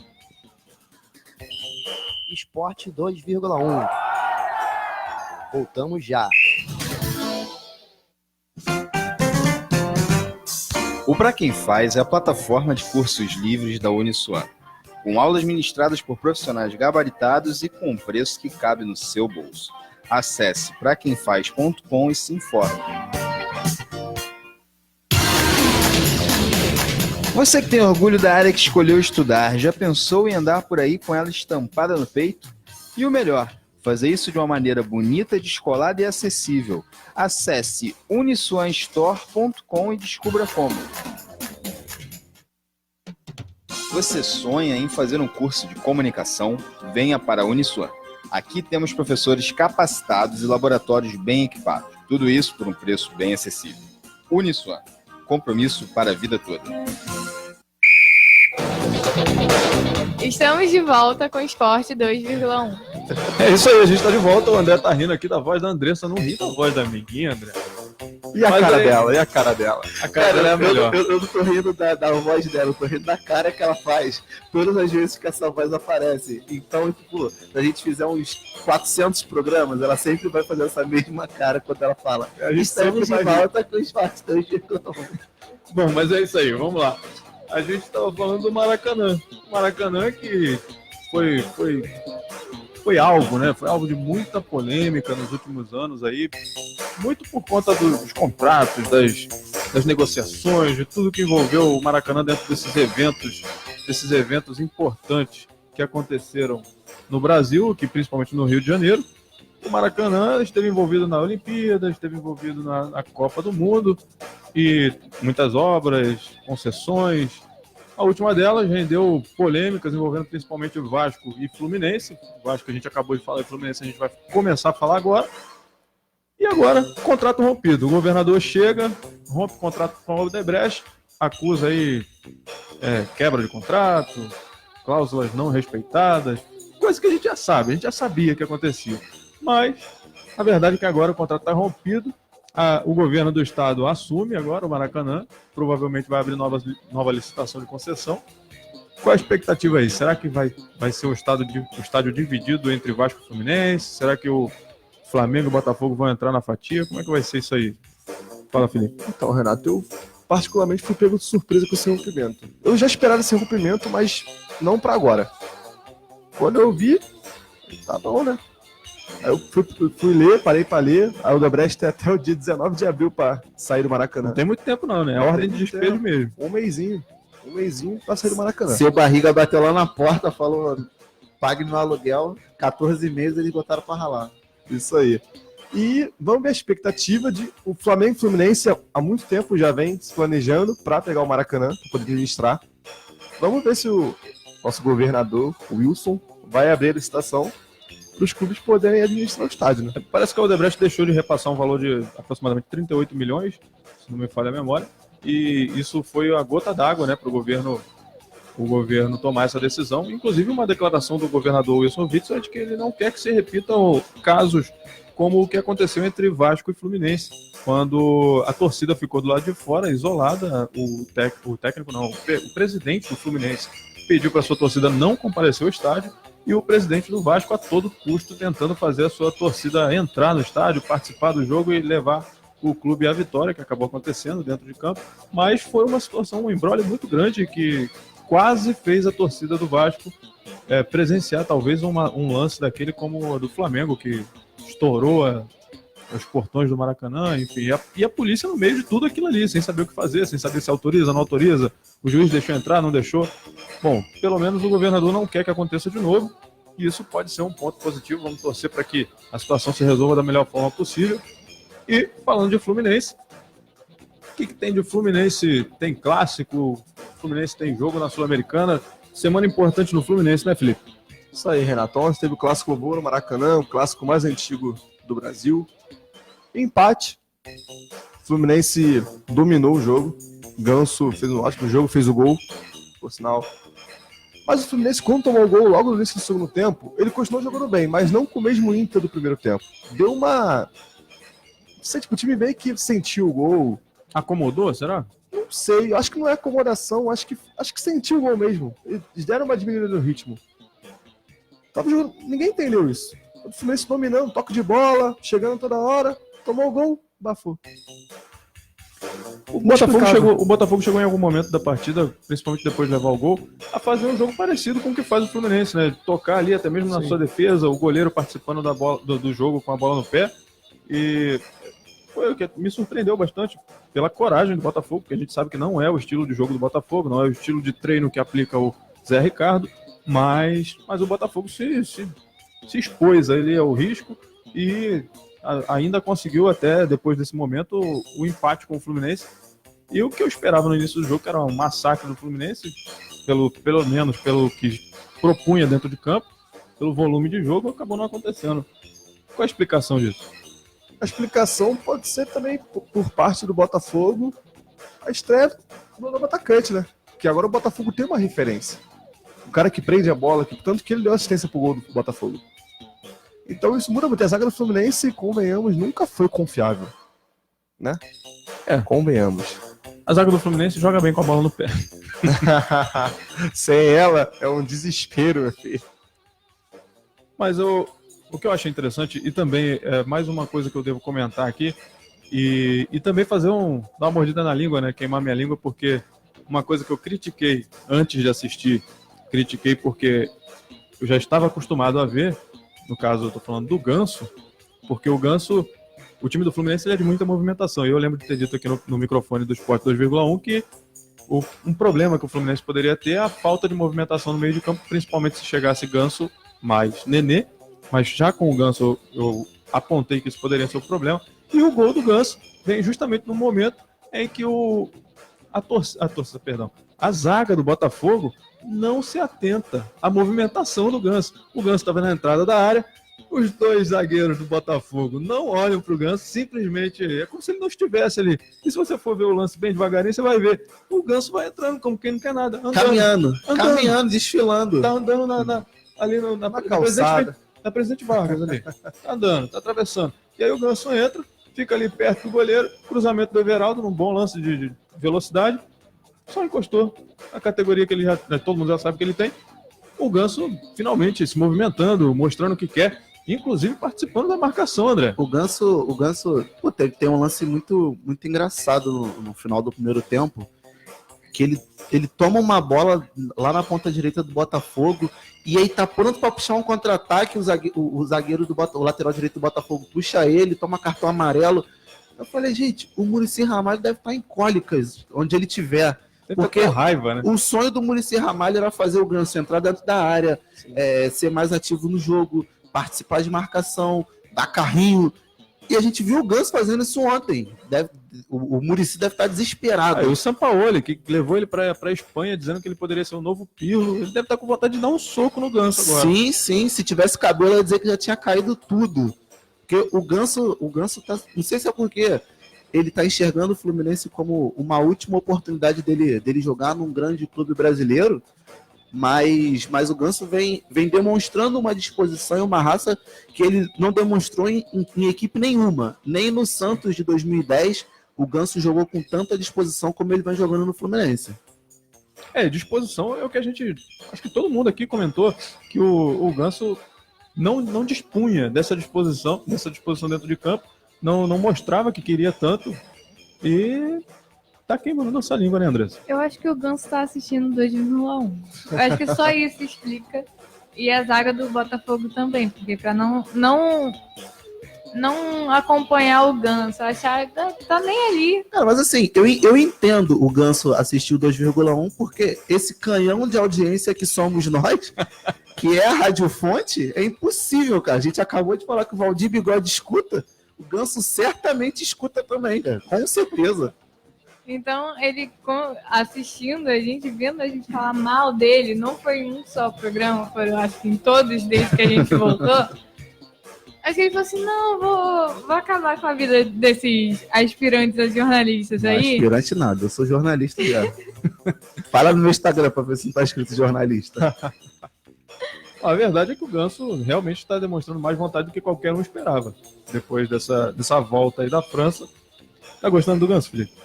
Sport 2,1. Voltamos já. O Pra Quem Faz é a plataforma de cursos livres da Uniswan, com aulas ministradas por profissionais gabaritados e com um preço que cabe no seu bolso. Acesse praquemfaz.com e se informe. Você que tem orgulho da área que escolheu estudar, já pensou em andar por aí com ela estampada no peito? E o melhor, fazer isso de uma maneira bonita, descolada e acessível. Acesse uniswanstore.com e descubra como. Você sonha em fazer um curso de comunicação? Venha para a Uniswan. Aqui temos professores capacitados e laboratórios bem equipados. Tudo isso por um preço bem acessível. Uniswan. Compromisso para a vida toda. Estamos de volta com o Esporte 2,1. É isso aí, a gente tá de volta. O André tá rindo aqui da voz da Andressa. Não ri da voz da amiguinha, André. E a cara dela, e a cara dela? A cara dela é melhor. Eu não tô rindo da voz dela, eu tô rindo da cara que ela faz todas as vezes que essa voz aparece. Então, tipo, se a gente fizer uns 400 programas, ela sempre vai fazer essa mesma cara quando ela fala. A gente Estamos de volta com os pastéis de Bom, mas é isso aí, vamos lá. A gente estava falando do Maracanã. O Maracanã que foi alvo, né? Foi alvo de muita polêmica nos últimos anos aí, muito por conta dos contratos, das negociações, de tudo que envolveu o Maracanã dentro desses eventos importantes que aconteceram no Brasil, que principalmente no Rio de Janeiro. O Maracanã esteve envolvido na Olimpíada, esteve envolvido na Copa do Mundo e muitas obras, concessões. A última delas rendeu polêmicas envolvendo principalmente o Vasco e Fluminense. O Vasco a gente acabou de falar e o Fluminense a gente vai começar a falar agora. E agora, contrato rompido. O governador chega, rompe o contrato com a Odebrecht, acusa aí quebra de contrato, cláusulas não respeitadas, coisa que a gente já sabia que acontecia. Mas a verdade é que agora o contrato está rompido, o governo do estado assume agora o Maracanã, provavelmente vai abrir nova licitação de concessão. Qual a expectativa aí? Será que vai ser o estádio dividido entre Vasco e Fluminense? Será que o Flamengo e o Botafogo vão entrar na fatia? Como é que vai ser isso aí? Fala, Felipe. Então, Renato, eu particularmente fui pego de surpresa com esse rompimento. Eu já esperava esse rompimento, mas não para agora. Quando eu vi, tá bom, né? Aí eu fui ler, parei para ler. A Odebrecht tem até o dia 19 de abril para sair do Maracanã. Não tem muito tempo não, né? É ordem de despejo mesmo. Um mêsinho para sair do Maracanã. Seu barriga bateu lá na porta, falou, pague no aluguel, 14 meses eles botaram para ralar. Isso aí. E vamos ver a expectativa de... O Flamengo e Fluminense há muito tempo já vem se planejando para pegar o Maracanã, para poder administrar. Vamos ver se o nosso governador, o Wilson, vai abrir a licitação para os clubes poderem administrar o estádio, né? Parece que a Odebrecht deixou de repassar um valor de aproximadamente 38 milhões, se não me falha a memória, e isso foi a gota d'água, né, para o governo tomar essa decisão. Inclusive, uma declaração do governador Wilson Witzel é de que ele não quer que se repitam casos como o que aconteceu entre Vasco e Fluminense, quando a torcida ficou do lado de fora, isolada. O presidente do Fluminense pediu para a sua torcida não comparecer ao estádio, e o presidente do Vasco, a todo custo, tentando fazer a sua torcida entrar no estádio, participar do jogo e levar o clube à vitória, que acabou acontecendo dentro de campo. Mas foi uma situação, um imbróglio muito grande, que quase fez a torcida do Vasco presenciar talvez um lance daquele como o do Flamengo, que estourou os portões do Maracanã, enfim, e a polícia no meio de tudo aquilo ali, sem saber o que fazer, sem saber se autoriza, não autoriza, o juiz deixou entrar, não deixou. Bom, pelo menos o governador não quer que aconteça de novo, e isso pode ser um ponto positivo. Vamos torcer para que a situação se resolva da melhor forma possível. E falando de Fluminense, o que tem de Fluminense? Tem clássico, o Fluminense tem jogo na Sul-Americana, semana importante no Fluminense, né, Felipe? Isso aí, Renato. Ontem teve o clássico boa no Maracanã, o clássico mais antigo do Brasil. Empate. Fluminense dominou o jogo. Ganso fez um ótimo jogo, fez o gol, por sinal. Mas o Fluminense, quando tomou o gol logo no início do segundo tempo, ele continuou jogando bem, mas não com o mesmo ímpeto do primeiro tempo. Deu uma... Não sei, tipo, o time meio que sentiu o gol. Acomodou, será? Não sei, acho que não é acomodação, acho que sentiu o gol mesmo. Eles deram uma diminuída no ritmo. Tava jogando... Ninguém entendeu isso. O Fluminense dominando, toque de bola, chegando toda hora, tomou o gol, bafou. O Botafogo chegou em algum momento da partida, principalmente depois de levar o gol, a fazer um jogo parecido com o que faz o Fluminense, né? Tocar ali até mesmo na sua defesa, o goleiro participando do jogo com a bola no pé. E foi o que me surpreendeu bastante pela coragem do Botafogo, porque a gente sabe que não é o estilo de jogo do Botafogo, não é o estilo de treino que aplica o Zé Ricardo, mas o Botafogo se se expôs ali ao risco e ainda conseguiu até, depois desse momento, o empate com o Fluminense. E o que eu esperava no início do jogo, que era um massacre do Fluminense, pelo menos pelo que propunha dentro de campo, pelo volume de jogo, acabou não acontecendo. Qual a explicação disso? A explicação pode ser também por parte do Botafogo a estreia do novo atacante, né? Que agora o Botafogo tem uma referência. O cara que prende a bola, tanto que ele deu assistência pro gol do Botafogo. Então isso muda muito. A zaga do Fluminense, convenhamos, nunca foi confiável. Né? Convenhamos. A zaga do Fluminense joga bem com a bola no pé. Sem ela, é um desespero, meu filho. Mas o que eu achei interessante, e também é mais uma coisa que eu devo comentar aqui, e também fazer dar uma mordida na língua, né? Queimar minha língua, porque uma coisa que eu critiquei antes de assistir, critiquei porque eu já estava acostumado a ver, no caso eu tô falando do Ganso, porque o Ganso, o time do Fluminense ele é de muita movimentação, e eu lembro de ter dito aqui no microfone do Sport 2,1 que um problema que o Fluminense poderia ter é a falta de movimentação no meio de campo, principalmente se chegasse Ganso mais Nenê, mas já com o Ganso eu apontei que isso poderia ser um problema, e o gol do Ganso vem justamente no momento em que a zaga do Botafogo não se atenta à movimentação do Ganso. O Ganso estava na entrada da área, os dois zagueiros do Botafogo não olham para o Ganso, simplesmente é como se ele não estivesse ali. E se você for ver o lance bem devagarinho, você vai ver o Ganso vai entrando como quem não quer nada. Caminhando, desfilando. Tá andando ali na calçada. Da Presidente Vargas ali. Tá andando, tá atravessando. E aí o Ganso entra, fica ali perto do goleiro, cruzamento do Everaldo, num bom lance de velocidade, só encostou a categoria que ele todo mundo já sabe que ele tem. O Ganso finalmente se movimentando, mostrando o que quer, inclusive participando da marcação, André. O Ganso tem um lance muito, muito engraçado no final do primeiro tempo, que ele toma uma bola lá na ponta direita do Botafogo e aí tá pronto para puxar um contra-ataque, o zagueiro o lateral direito do Botafogo puxa ele, toma cartão amarelo. Eu falei, gente, o Muricy Ramalho deve estar em cólicas, onde ele estiver. Porque raiva, né? O sonho do Muricy Ramalho era fazer o Ganso entrar dentro da área, ser mais ativo no jogo, participar de marcação, dar carrinho. E a gente viu o Ganso fazendo isso ontem. O Muricy deve estar desesperado. O Sampaoli, que levou ele para a Espanha dizendo que ele poderia ser o novo Pirlo, ele deve estar com vontade de dar um soco no Ganso agora. Sim. Se tivesse cabelo, eu ia dizer que já tinha caído tudo. Porque o Ganso tá. Não sei se é porque ele tá enxergando o Fluminense como uma última oportunidade dele jogar num grande clube brasileiro. Mas o Ganso vem demonstrando uma disposição e uma raça que ele não demonstrou em equipe nenhuma. Nem no Santos de 2010 o Ganso jogou com tanta disposição como ele vem jogando no Fluminense. Disposição é o que a gente... Acho que todo mundo aqui comentou que o Ganso não dispunha dessa disposição dentro de campo, não mostrava que queria tanto e... Tá queimando nossa língua, né, Andressa? Eu acho que o Ganso tá assistindo 2,1. Eu acho que só isso explica. E a zaga do Botafogo também, porque pra não acompanhar o Ganso, achar que tá nem ali. Cara, mas assim, eu entendo o Ganso assistir o 2,1 porque esse canhão de audiência que somos nós, que é a Rádio Fonte, é impossível, cara. A gente acabou de falar que o Valdir Bigode escuta, o Ganso certamente escuta também, cara, com certeza. Então, ele assistindo a gente, vendo a gente falar mal dele, não foi em um só programa, foram acho que em todos desde que a gente voltou. Acho que ele falou assim, não, vou acabar com a vida desses aspirantes a jornalistas aí. Aspirante nada, eu sou jornalista já. Fala no meu Instagram pra ver se não tá escrito jornalista. A verdade é que o Ganso realmente está demonstrando mais vontade do que qualquer um esperava. Depois dessa volta aí da França. Tá gostando do Ganso, Felipe?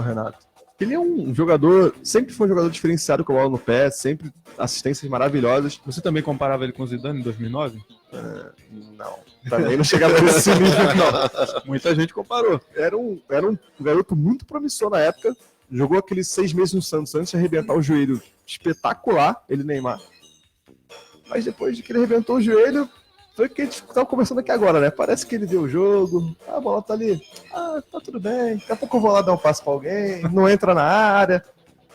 Renato. Ele é um jogador, sempre foi um jogador diferenciado com a bola no pé, sempre assistências maravilhosas. Você também comparava ele com o Zidane em 2009? Não, também não chegava nesse nível, não. Muita gente comparou. Era um garoto muito promissor na época, jogou aqueles 6 meses no Santos antes de arrebentar o joelho espetacular, ele Neymar. Mas depois de que ele arrebentou o joelho, foi o que a gente estava conversando aqui agora, né? Parece que ele deu o jogo, a bola tá ali, tá tudo bem, daqui a pouco eu vou lá dar um passo pra alguém, não entra na área.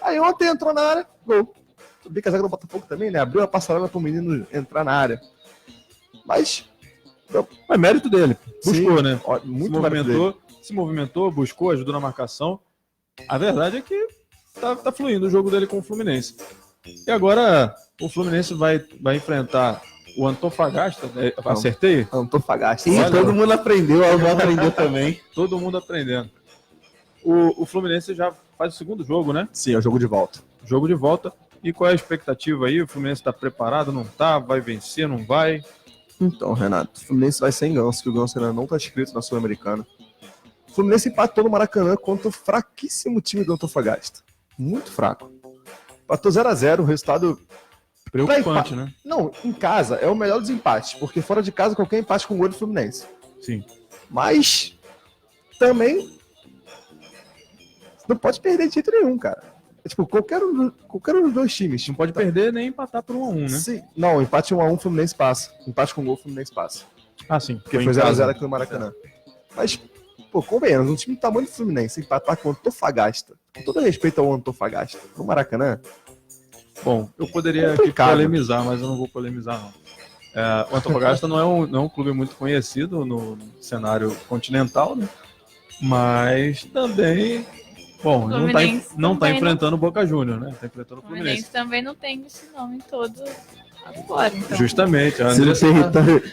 Aí ontem entrou na área, gol. Tudo bem que a zaga do Botafogo também, né? Abriu a passarela pro menino entrar na área. Mas Mas mérito dele. Buscou, sim, né? muito mérito dele. Se movimentou, buscou, ajudou na marcação. A verdade é que tá fluindo o jogo dele com o Fluminense. E agora o Fluminense vai enfrentar o Antofagasta. Acertei? Antofagasta. Ih, Olha, todo mundo aprendeu, o Alvão aprendeu também. Todo mundo aprendendo. O Fluminense já faz o segundo jogo, né? Sim, é o jogo de volta. Jogo de volta. E qual é a expectativa aí? O Fluminense está preparado? Não tá? Vai vencer? Não vai? Então, Renato, o Fluminense vai sem Ganso, que o Ganso ainda não tá inscrito na Sul-Americana. O Fluminense empatou no Maracanã contra o fraquíssimo time do Antofagasta. Muito fraco. Empatou 0x0, o resultado... Preocupante, né? Não, em casa é o melhor dos empates, porque fora de casa qualquer empate com gol do Fluminense. Sim. Mas também não pode perder de jeito nenhum, cara. É tipo, qualquer um dos dois times. Não pode perder nem empatar por 1-1, né? Sim. Não, empate 1x1 o Fluminense passa. Empate com gol o Fluminense passa. Ah, sim. Porque foi 0x0 aqui no Maracanã. Mas, pô, convenhamos, um time do tamanho do Fluminense empatar com o Antofagasta, com todo respeito ao Antofagasta, no Maracanã. Bom, eu poderia aqui polemizar, mas eu não vou polemizar, não. O Antofagasta não é um clube muito conhecido no cenário continental, né? Mas também, bom, não tá enfrentando o Boca Juniors, né? Tá enfrentando o Fluminense. Também não tem esse nome todo agora, então. Justamente.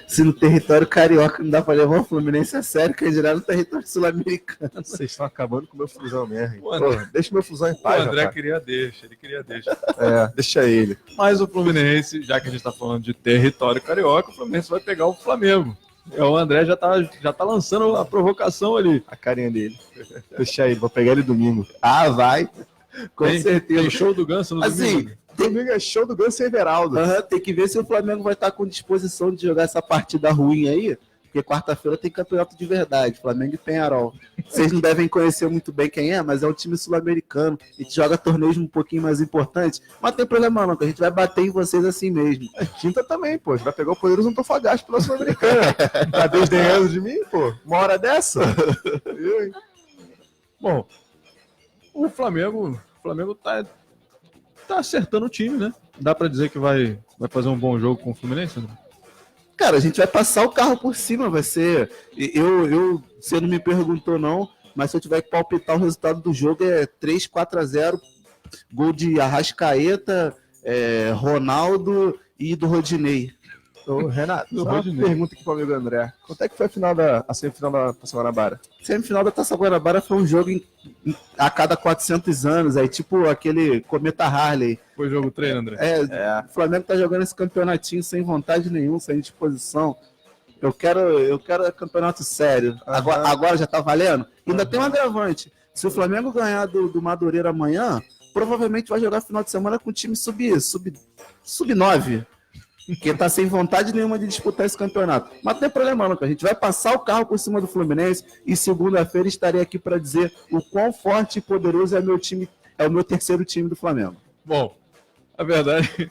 Se no território carioca não dá pra levar o Fluminense a sério, que é gerar no território sul-americano. Vocês estão acabando com o meu fusão mesmo. Pô, André, deixa o meu fusão em o paz, André rapaz. queria deixa. Deixa ele. Mas o Fluminense, já que a gente tá falando de território carioca, o Fluminense vai pegar o Flamengo. O André já tá lançando a provocação ali. A carinha dele. Deixa ele, vou pegar ele domingo. Ah, vai. Com certeza. Tem show do Ganso no domingo. Domingo é show do Ganso e Everaldo. Tem que ver se o Flamengo vai estar com disposição de jogar essa partida ruim aí, porque quarta-feira tem campeonato de verdade, Flamengo e Peñarol. Vocês não devem conhecer muito bem quem é, mas é um time sul-americano. A gente joga torneios um pouquinho mais importantes, mas não tem problema não, que a gente vai bater em vocês assim mesmo. Quinta também, pô. A gente vai pegar o Poderoso Antofagasta pela Sul-Americana. Tá desdenhando de mim, pô? Uma hora dessa? Eu, hein? Bom, o Flamengo tá acertando o time, né? Dá pra dizer que vai fazer um bom jogo com o Fluminense, né? Cara, a gente vai passar o carro por cima, vai ser... Você não me perguntou não, mas se eu tiver que palpitar o resultado do jogo é 3-4-0, gol de Arrascaeta, Ronaldo e do Rodinei. Ô, Renato, só uma pergunta aqui pro amigo André. Quanto é que foi a semifinal da Taça Guanabara? Semifinal da Taça Guanabara foi um jogo a cada 400 anos, aí tipo aquele Cometa Harley. Foi jogo treino, André? O Flamengo tá jogando esse campeonatinho sem vontade nenhuma, sem disposição. Eu quero campeonato sério. Agora já tá valendo? Ainda tem um agravante. Se o Flamengo ganhar do Madureira amanhã, provavelmente vai jogar final de semana com o time sub-9. Porque tá sem vontade nenhuma de disputar esse campeonato. Mas não tem problema não, que a gente vai passar o carro por cima do Fluminense e segunda-feira estarei aqui para dizer o quão forte e poderoso é o meu terceiro time do Flamengo. Bom, a verdade,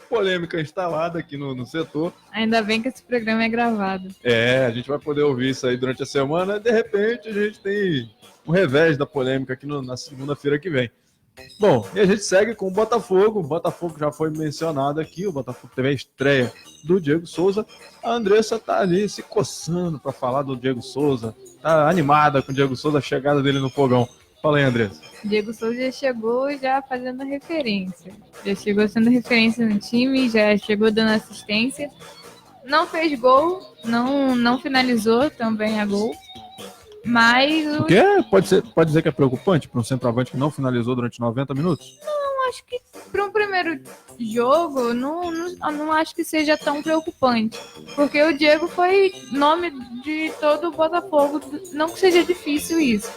polêmica instalada aqui no setor. Ainda bem que esse programa é gravado. A gente vai poder ouvir isso aí durante a semana. De repente, a gente tem um revés da polêmica aqui na segunda-feira que vem. Bom, e a gente segue com o Botafogo. O Botafogo já foi mencionado aqui. O Botafogo teve a estreia do Diego Souza. A Andressa tá ali se coçando para falar do Diego Souza. Tá animada com o Diego Souza, a chegada dele no fogão. Fala aí, Andressa. Diego Souza já chegou fazendo referência. Já chegou sendo referência no time, já chegou dando assistência. Não fez gol, não finalizou também a gol. Mas o quê? Pode dizer que é preocupante para um centroavante que não finalizou durante 90 minutos? Não, acho que para um primeiro jogo, não acho que seja tão preocupante. Porque o Diego foi nome de todo o Botafogo. Não que seja difícil isso.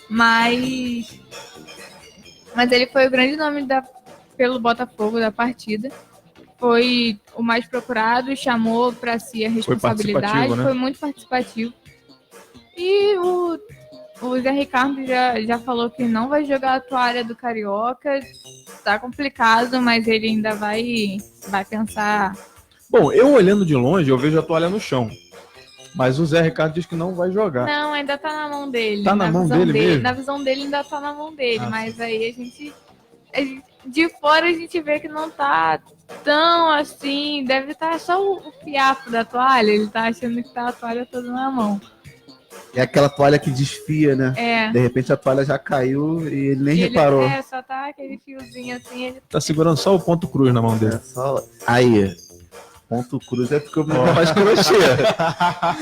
Mas ele foi o grande nome pelo Botafogo da partida. Foi o mais procurado, chamou para si a responsabilidade. Foi muito participativo. E o Zé Ricardo já falou que não vai jogar a toalha do Carioca. Tá complicado, mas ele ainda vai pensar. Bom, eu olhando de longe, eu vejo a toalha no chão. Mas o Zé Ricardo diz que não vai jogar. Não, ainda tá na mão dele. Tá na mão dele mesmo? Na visão dele ainda tá na mão dele, mas aí a gente de fora a gente vê que não tá tão assim, deve estar só o fiapo da toalha, ele tá achando que tá a toalha toda na mão. É aquela toalha que desfia, né? É. De repente a toalha já caiu e ele nem reparou. Só tá aquele fiozinho assim. Ele... Tá segurando só o ponto cruz na mão dele. Aí, ponto cruz é porque o menino faz crochê.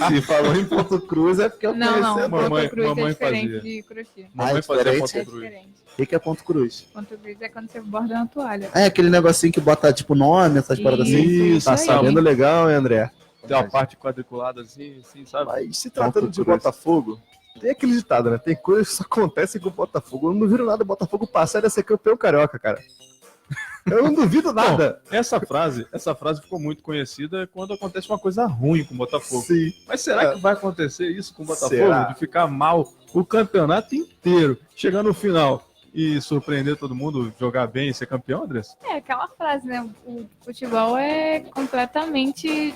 Se falou em ponto cruz é porque eu conheço. Ponto cruz mamãe é diferente fazia. de crochê. Mamãe fazia ponto É cruz. diferente. O que é ponto cruz? Ponto cruz é quando você borda uma toalha. É aquele negocinho que bota tipo nome, essas paradas assim. Isso, tá aí. sabendo legal, hein, André? Tem uma parte quadriculada assim, sabe? Mas se tratando Ponto de cruz. Botafogo, tem aquele ditado, né? Tem coisas que só acontecem com o Botafogo. Eu não duvido nada o Botafogo passar e ser campeão carioca, cara. Eu não duvido nada. Bom, essa frase ficou muito conhecida quando acontece uma coisa ruim com o Botafogo. Sim. Mas será que vai acontecer isso com o Botafogo? Será? De ficar mal o campeonato inteiro, chegar no final e surpreender todo mundo, jogar bem e ser campeão, Andressa? É aquela frase, né? O futebol é completamente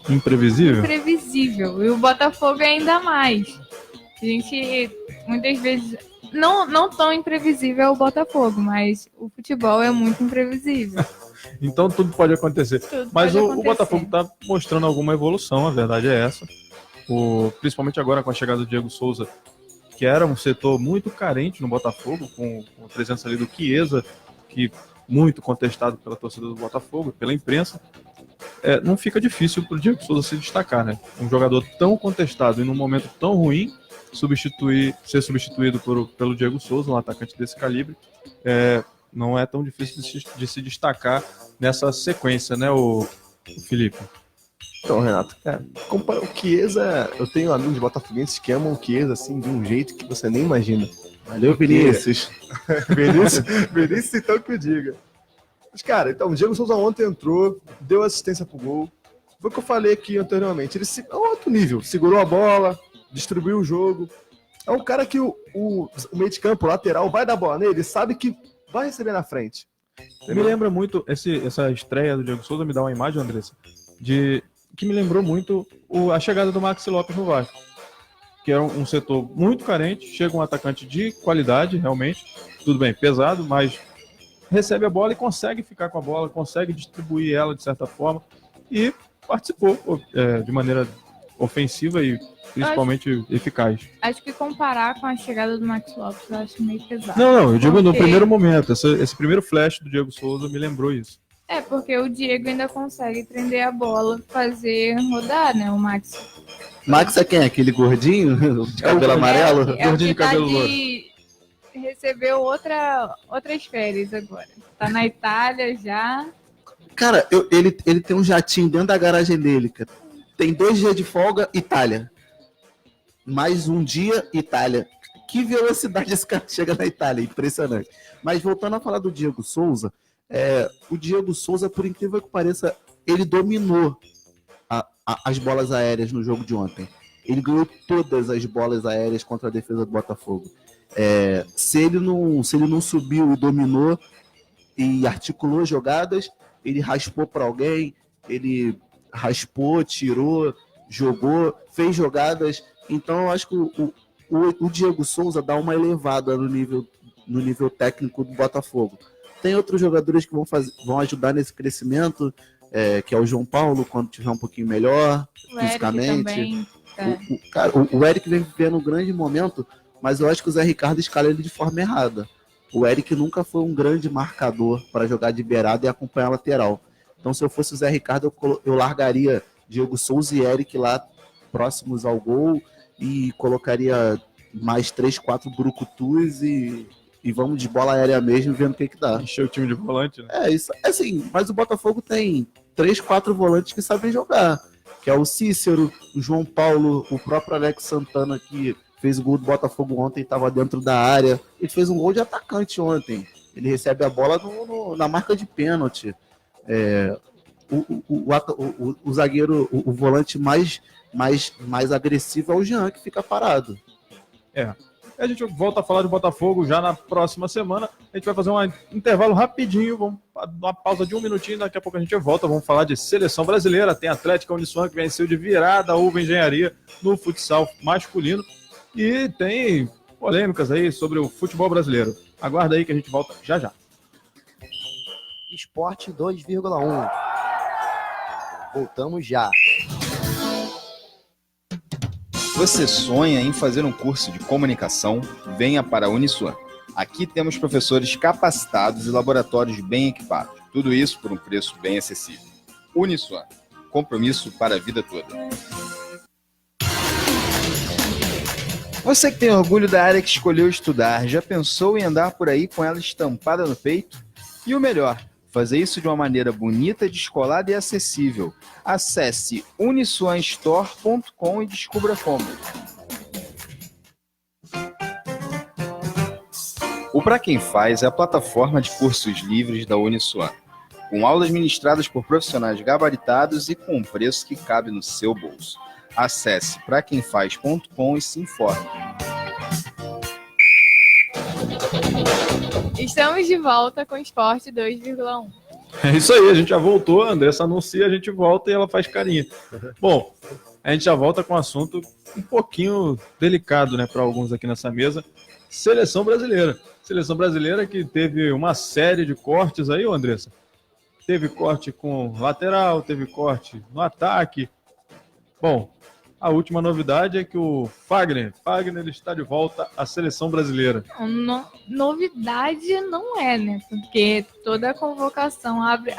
Imprevisível? imprevisível. E o Botafogo é ainda mais. A gente, muitas vezes, não tão imprevisível é o Botafogo, mas o futebol é muito imprevisível. Então tudo pode acontecer. Tudo Mas pode o acontecer. Botafogo está mostrando alguma evolução, a verdade é essa. Principalmente agora com a chegada do Diego Souza, que era um setor muito carente no Botafogo, com a presença ali do Chiesa, que muito contestado pela torcida do Botafogo, pela imprensa. Não fica difícil para o Diego Souza se destacar, né? Um jogador tão contestado e num momento tão ruim, ser substituído pelo Diego Souza, um atacante desse calibre, não é tão difícil de se destacar nessa sequência, né, o Felipe? Então, Renato, o Chiesa, eu tenho amigos botafoguenses que amam o Chiesa assim de um jeito que você nem imagina. Valeu, Vinícius. Vinícius, então que eu diga. Mas, cara, então, o Diego Souza ontem entrou, deu assistência pro gol. Foi o que eu falei aqui anteriormente. Ele é um outro nível, segurou a bola, distribuiu o jogo. É um cara que o meio de campo, o lateral, vai dar bola nele, ele sabe que vai receber na frente. Me lembra muito, essa estreia do Diego Souza me dá uma imagem, Andressa, que me lembrou muito a chegada do Maxi Lopes no Vasco, que era um setor muito carente, chega um atacante de qualidade, realmente, tudo bem, pesado, mas recebe a bola e consegue ficar com a bola, consegue distribuir ela de certa forma, e participou de maneira ofensiva e principalmente eficaz. Acho que comparar com a chegada do Max Lopes eu acho meio pesado. Não, eu digo no Porque- primeiro momento, esse primeiro flash do Diego Souza me lembrou isso. Porque o Diego ainda consegue prender a bola, fazer rodar, né? O Max. Max é quem? Aquele gordinho de cabelo amarelo? É o Gordinho que de cabelo loiro. recebeu outras férias agora. Tá na Itália já. Cara, ele tem um jatinho dentro da garagem dele, cara. Tem 2 dias de folga, Itália. Mais um dia, Itália. Que velocidade esse cara chega na Itália, impressionante. Mas voltando a falar do Diego Souza, o Diego Souza, por incrível que pareça, ele dominou as bolas aéreas no jogo de ontem. Ele ganhou todas as bolas aéreas contra a defesa do Botafogo. Se ele não subiu e dominou e articulou jogadas, ele raspou para alguém, ele raspou, tirou, jogou, fez jogadas. Então eu acho que o Diego Souza dá uma elevada no nível técnico do Botafogo. Tem outros jogadores que vão ajudar nesse crescimento, que é o João Paulo, quando tiver um pouquinho melhor, O Eric fisicamente. também. O Eric vem vivendo um grande momento, mas eu acho que o Zé Ricardo escala ele de forma errada. O Eric nunca foi um grande marcador para jogar de beirada e acompanhar a lateral. Então, se eu fosse o Zé Ricardo, eu largaria Diego Souza e Eric lá próximos ao gol e colocaria mais 3, 4 brucutus e vamos de bola aérea mesmo, vendo o que dá. Encheu o time de volante, né? Isso. Assim, mas o Botafogo tem 3, 4 volantes que sabem jogar, que é o Cícero, o João Paulo, o próprio Alex Santana, que fez o gol do Botafogo ontem, estava dentro da área. Ele fez um gol de atacante ontem. Ele recebe a bola na marca de pênalti. O zagueiro, o volante mais agressivo é o Jean, que fica parado. A gente volta a falar de Botafogo já na próxima semana. A gente vai fazer um intervalo rapidinho, vamos dar uma pausa de 1 minutinho, daqui a pouco a gente volta. Vamos falar de seleção brasileira. Tem Atlética Uniswan que venceu de virada a Uva Engenharia no futsal masculino. E tem polêmicas aí sobre o futebol brasileiro. Aguarda aí que a gente volta já já. Sport 2,1. Voltamos já. Você sonha em fazer um curso de comunicação? Venha para a Uniswan. Aqui temos professores capacitados e laboratórios bem equipados. Tudo isso por um preço bem acessível. Uniswan. Compromisso para a vida toda. Você que tem orgulho da área que escolheu estudar, já pensou em andar por aí com ela estampada no peito? E o melhor, fazer isso de uma maneira bonita, descolada e acessível. Acesse uniswanstore.com e descubra como. O Pra Quem Faz é a plataforma de cursos livres da Uniswan, com aulas ministradas por profissionais gabaritados e com um preço que cabe no seu bolso. Acesse praquemfaz.com e se informe. Estamos de volta com Esporte 2,1. É isso aí, a gente já voltou, a Andressa anuncia, a gente volta e ela faz carinha. Bom, a gente já volta com um assunto um pouquinho delicado, né, para alguns aqui nessa mesa. Seleção brasileira. Seleção brasileira que teve uma série de cortes aí, ô Andressa. Teve corte com lateral, teve corte no ataque. Bom, a última novidade é que o Fagner está de volta à seleção brasileira. Novidade não é, né? Porque toda a convocação abre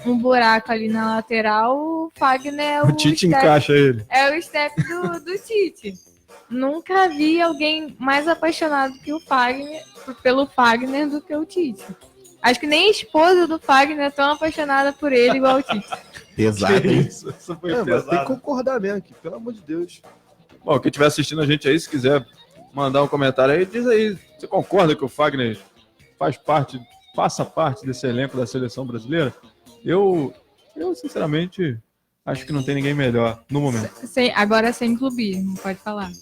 um buraco ali na lateral, o Fagner é o Tite encaixa ele. É o step do Tite. Nunca vi alguém mais apaixonado que pelo Fagner do que o Tite. Acho que nem a esposa do Fagner é tão apaixonada por ele igual o Tite. Pesado, hein? Isso foi pesado. Tem que concordar mesmo aqui, pelo amor de Deus. Bom, quem estiver assistindo a gente aí, se quiser mandar um comentário aí, diz aí, você concorda que o Fagner faça parte desse elenco da seleção brasileira? Eu sinceramente, acho que não tem ninguém melhor no momento. Agora sem clubismo, pode falar.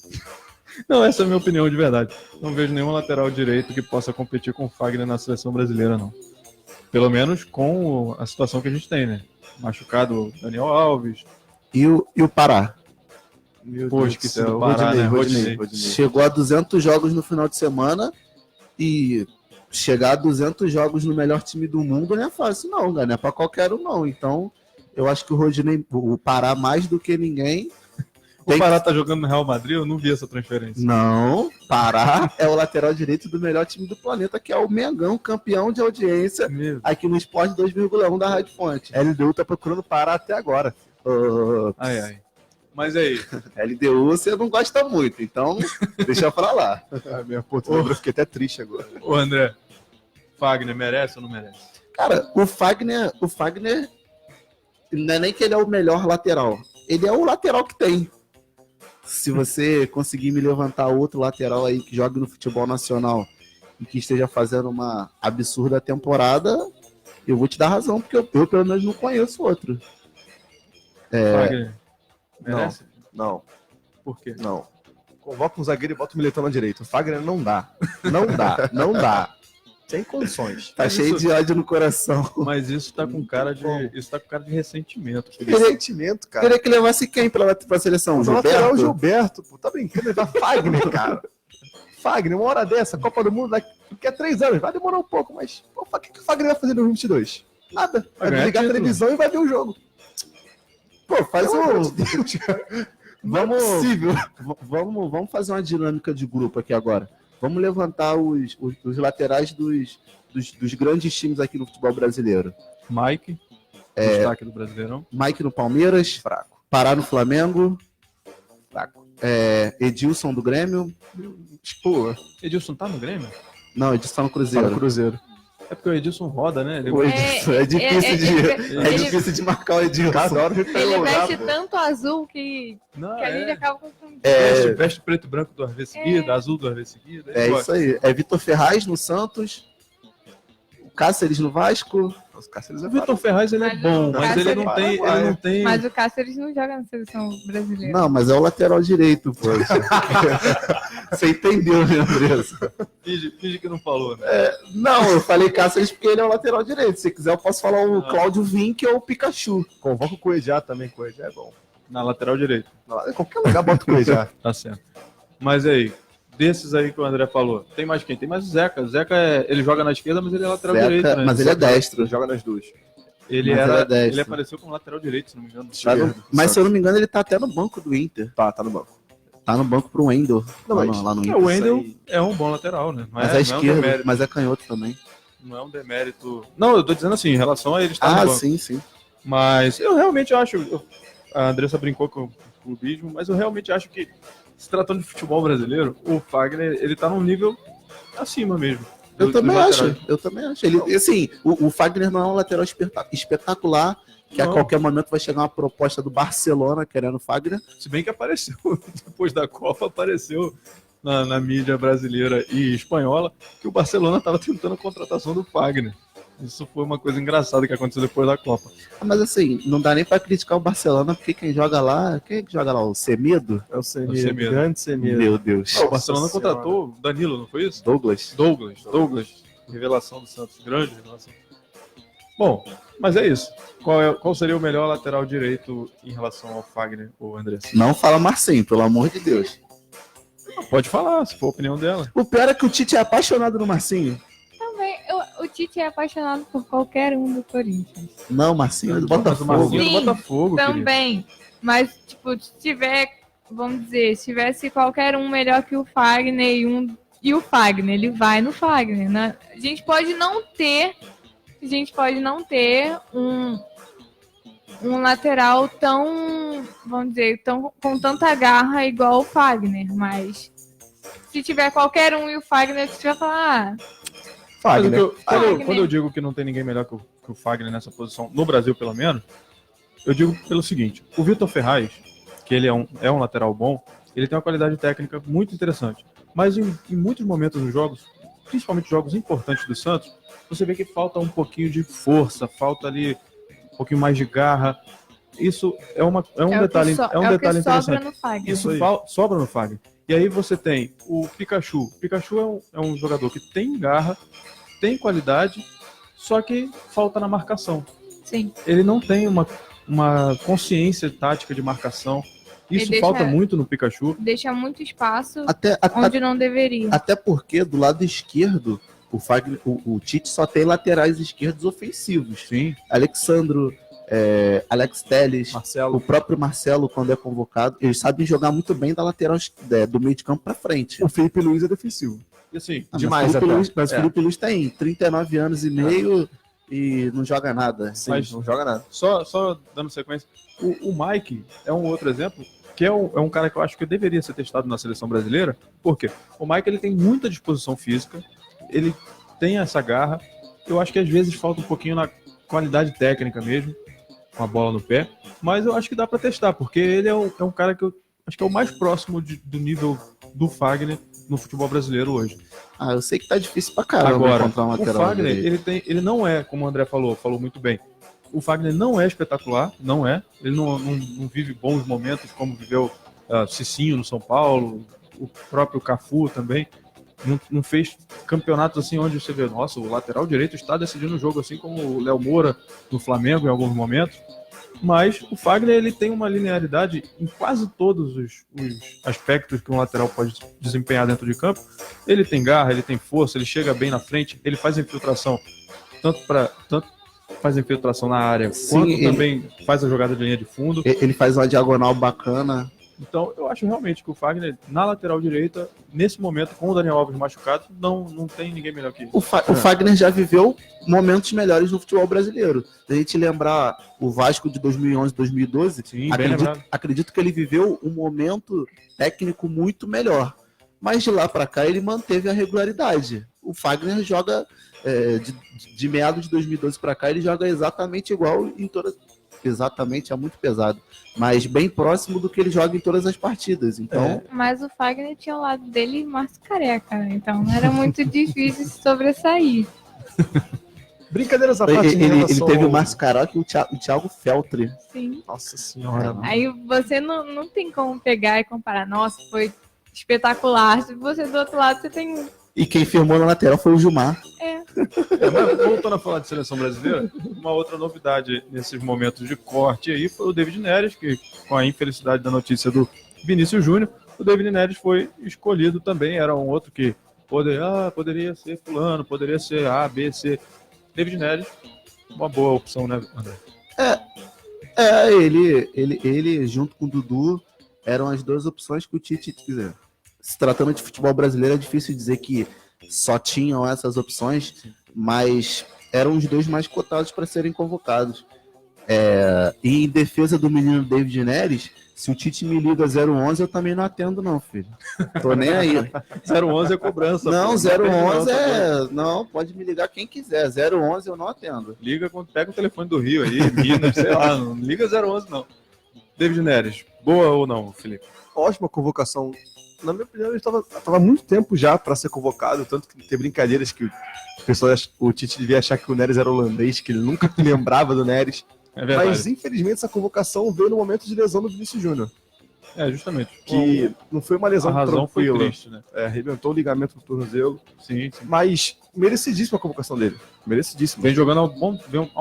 Não, essa é a minha opinião de verdade. Não vejo nenhum lateral direito que possa competir com o Fagner na seleção brasileira, não. Pelo menos com a situação que a gente tem, né? Machucado Daniel Alves. E o Pará? Pô, esqueci do Pará, né? Rodinei. Chegou a 200 jogos no final de semana e chegar a 200 jogos no melhor time do mundo não é fácil não, cara. Não é pra qualquer um não. Então, eu acho que o Pará mais do que ninguém... O Pará tá jogando no Real Madrid? Eu não vi essa transferência. Não, Pará é o lateral direito do melhor time do planeta, que é o Mengão, campeão de audiência aqui no Sport 2,1 da Rádio Fonte. LDU tá procurando Pará até agora. Ai. Mas aí... LDU você não gosta muito, então deixa pra lá. Eu fiquei até triste agora. Ô André, Fagner merece ou não merece? Cara, o Fagner não é nem que ele é o melhor lateral, ele é o lateral que tem. Se você conseguir me levantar outro lateral aí que jogue no futebol nacional e que esteja fazendo uma absurda temporada, eu vou te dar razão, porque eu pelo menos não conheço outro. Fagner merece? Não. Por quê? Não. Convoca um zagueiro e bota o Militão na direita. O Fagner não dá. Não dá. Sem condições. Tá cheio de ódio no coração. Mas isso tá com cara de ressentimento. Ressentimento, cara. Queria que levasse quem pra seleção? O Gilberto, pô. Tá brincando, levar Fagner, cara. Fagner, uma hora dessa, Copa do Mundo, daqui a 3 anos. Vai demorar um pouco, mas pô, o que o Fagner vai fazer no 22? Nada. Vai ligar a televisão e vai ver o jogo. Pô, faz Vamos fazer uma dinâmica de grupo aqui agora. Vamos levantar os laterais dos grandes times aqui no futebol brasileiro. Mike, destaque do Brasileirão. Mike no Palmeiras. Fraco. Pará no Flamengo. Fraco. Edilson do Grêmio. Pô, Edilson tá no Grêmio? Não, Edilson tá no Cruzeiro. Tá no Cruzeiro. É porque o Edilson roda, né? É difícil de marcar o Edilson. Cada hora ele veste tanto azul que a gente acaba confundindo. Veste preto e branco 2 vezes seguida, azul 2 vezes seguida. É isso aí. É Vitor Ferraz no Santos, o Cáceres no Vasco. O Vitor Ferraz ele é bom, mas ele não tem. Mas o Cáceres não joga na seleção brasileira. Não, mas é o lateral direito, pô. Você entendeu, né, Andressa? Finge que não falou, né? Não, eu falei Cáceres porque ele é o lateral direito. Se quiser, eu posso falar o Cláudio Vinck ou o Pikachu. Convoca o Cuejá também, Cuejá é bom. Na lateral direito. Em qualquer lugar bota o Cuejá. Tá certo. Mas aí, desses aí que o André falou, tem mais quem? Tem mais o Zeca. O Zeca, ele joga na esquerda, mas ele é lateral Zeca, direito, né? mas ele é destro. Joga nas duas. Ele mas ele é destro. ele apareceu como lateral direito, se não me engano. Mas se eu não me engano, ele tá até no banco do Inter. Tá no banco. Tá no banco pro Wendel. Não, mas lá no Inter. O Wendel é um bom lateral, né? Mas é esquerdo, mas é canhoto também. Não é um demérito. Não, eu tô dizendo assim, em relação a ele estar no banco. Sim. Mas eu realmente acho. A Andressa brincou com o clubismo, mas eu realmente acho que, se tratando de futebol brasileiro, o Fagner, ele tá num nível acima mesmo. Eu também acho. Ele, assim, o Fagner não é um lateral espetacular, que a qualquer momento vai chegar uma proposta do Barcelona querendo o Fagner. Se bem que apareceu, depois da Copa, apareceu na mídia brasileira e espanhola que o Barcelona estava tentando a contratação do Fagner. Isso foi uma coisa engraçada que aconteceu depois da Copa. Mas assim, não dá nem pra criticar o Barcelona, porque quem joga lá, o Semedo? É o Semedo, grande Semedo. Meu Deus. O Barcelona contratou o Danilo, não foi isso? Douglas. Revelação do Santos, grande revelação. Bom, mas é isso. Qual seria o melhor lateral direito em relação ao Fagner ou André? Não fala Marcinho, pelo amor de Deus. Pode falar, se for a opinião dela. O pior é que o Tite é apaixonado no Marcinho. Também, o Tite é apaixonado por qualquer um do Corinthians. Não, Marcinho é do Botafogo. Marcinho é do Botafogo, também. Querido. Mas, tipo, se tiver, vamos dizer, se tivesse qualquer um melhor que o Fagner e o Fagner, ele vai no Fagner, né? A gente pode não ter um lateral tão, vamos dizer, com tanta garra igual o Fagner, mas se tiver qualquer um e o Fagner, você vai falar, Fagner. Quando eu digo que não tem ninguém melhor que o Fagner nessa posição, no Brasil pelo menos, eu digo pelo seguinte: o Vitor Ferraz, que ele é um lateral bom, ele tem uma qualidade técnica muito interessante, mas em muitos momentos dos jogos, principalmente jogos importantes do Santos, você vê que falta um pouquinho de força, falta ali um pouquinho mais de garra. Isso é um detalhe interessante. Sobra no Fagner. Isso sobra no Fagner. E aí você tem o Pikachu. O Pikachu é um jogador que tem garra, tem qualidade, só que falta na marcação. Sim. Ele não tem uma consciência tática de marcação. Isso falta muito no Pikachu. Deixa muito espaço onde não deveria. Até porque do lado esquerdo, o Fagner, o Tite só tem laterais esquerdos ofensivos. Sim. Alexandro, Alex Telles, Marcelo. O próprio Marcelo, quando é convocado, eles sabem jogar muito bem da lateral do meio de campo para frente. O Felipe Luiz é defensivo. E assim, demais. Mas o Felipe Luiz tem 39 anos e meio e não joga nada. Sim, mas não joga nada. Só dando sequência, o Mike é um outro exemplo, que é um cara que eu acho que deveria ser testado na seleção brasileira. Por quê? O Mike, ele tem muita disposição física, ele tem essa garra. Eu acho que às vezes falta um pouquinho na qualidade técnica mesmo, com a bola no pé, mas eu acho que dá para testar, porque ele é um cara que eu acho que é o mais próximo do nível do Fagner no futebol brasileiro hoje. Eu sei que tá difícil pra caramba agora encontrar um lateral. O Fagner, ele não é, como o André falou muito bem, o Fagner não é espetacular, não é, ele não vive bons momentos como viveu Cicinho no São Paulo, o próprio Cafu também. Não fez campeonatos assim onde você vê, nossa, o lateral direito está decidindo o jogo, assim como o Léo Moura no Flamengo em alguns momentos. Mas o Fagner, ele tem uma linearidade em quase todos os aspectos que um lateral pode desempenhar dentro de campo. Ele tem garra, ele tem força, ele chega bem na frente, ele faz infiltração, tanto faz infiltração na área, quanto também faz a jogada de linha de fundo. Ele faz uma diagonal bacana. Então, eu acho realmente que o Fagner, na lateral direita, nesse momento, com o Daniel Alves machucado, não tem ninguém melhor que ele. O Fagner já viveu momentos melhores no futebol brasileiro. Se a gente lembrar o Vasco de 2011, 2012, sim, acredito que ele viveu um momento técnico muito melhor. Mas de lá para cá, ele manteve a regularidade. O Fagner joga, de meados de 2012 para cá, ele joga exatamente igual em todas... Exatamente, é muito pesado, mas bem próximo do que ele joga em todas as partidas. Então, mas o Fagner tinha ao lado dele Márcio Careca, né? Então não era muito difícil sobressair. Brincadeiras à parte. Ele teve o Márcio Careca e o Thiago Feltri. Sim. Nossa senhora. Aí você não tem como pegar e comparar. Nossa, foi espetacular. Se você do outro lado, você tem... E quem firmou na lateral foi o Gilmar. Mas voltando a falar de seleção brasileira, uma outra novidade nesses momentos de corte aí foi o David Neres, que com a infelicidade da notícia do Vinícius Júnior, o David Neres foi escolhido também, era um outro que poderia ser fulano, poderia ser A, B, C. David Neres, uma boa opção, né, André? Ele junto com o Dudu eram as duas opções que o Tite quiser. Se tratando de futebol brasileiro, é difícil dizer que só tinham essas opções, mas eram os dois mais cotados para serem convocados. E em defesa do menino David Neres, se o Tite me liga 011, eu também não atendo não, filho. Tô nem aí. 011 é cobrança. Não, pô. 011 Não, pode me ligar quem quiser. 011 eu não atendo. Liga quando pega o telefone do Rio aí, Minas, sei lá, não liga 011 não. David Neres, boa ou não, Felipe? Ótima convocação. Na minha opinião, ele estava há muito tempo já para ser convocado, tanto que tem brincadeiras que o Tite devia achar que o Neres era holandês, que ele nunca lembrava do Neres. É verdade. Mas, infelizmente, essa convocação veio no momento de lesão do Vinícius Júnior. Justamente. Que não foi uma lesão a razão tranquila. foi triste, né? Arrebentou o ligamento do tornozelo. Sim. Mas merecidíssima a convocação dele. Merecidíssima. Vem jogando há um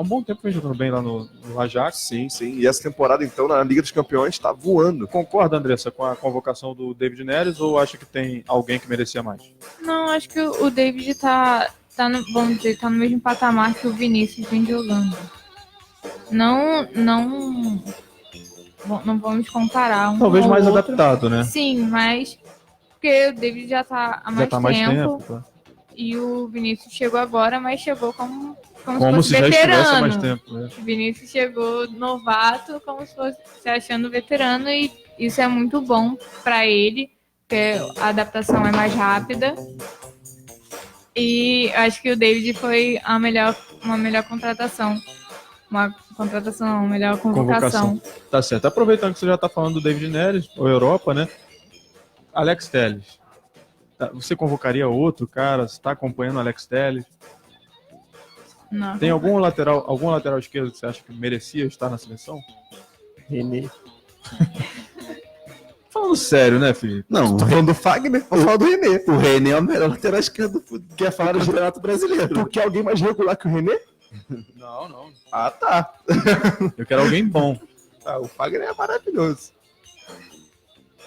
bom tempo, vem jogando bem lá no Ajax. Sim. E essa temporada, então, na Liga dos Campeões, está voando. Concorda, Andressa, com a convocação do David Neres ou acha que tem alguém que merecia mais? Não, acho que o David tá no mesmo patamar que o Vinícius vem jogando. Não vamos comparar um Talvez com o mais outro. adaptado, né? Sim, mas porque o David já tá há mais, mais tempo, tá? E o Vinícius chegou agora, mas chegou como Como se se já fosse estivesse há veterano. mais tempo. Né? O Vinícius chegou novato, como se fosse se achando veterano, e isso é muito bom para ele, porque a adaptação é mais rápida. E acho que o David foi uma melhor contratação. Uma melhor convocação. Tá certo. Aproveitando que você já tá falando do David Neres, ou Europa, né? Alex Telles. Você convocaria outro cara? Você tá acompanhando o Alex Telles? Não. Tem algum lateral esquerdo que você acha que merecia estar na seleção? René. Falando sério, né, Felipe? Não, Tô falando do Fagner, vou falar do René. o René é o melhor lateral esquerdo que é falar do Campeonato Brasileiro. Tu quer alguém mais regular que o René? Não. Ah, tá. Eu quero alguém bom. O Fagner é maravilhoso.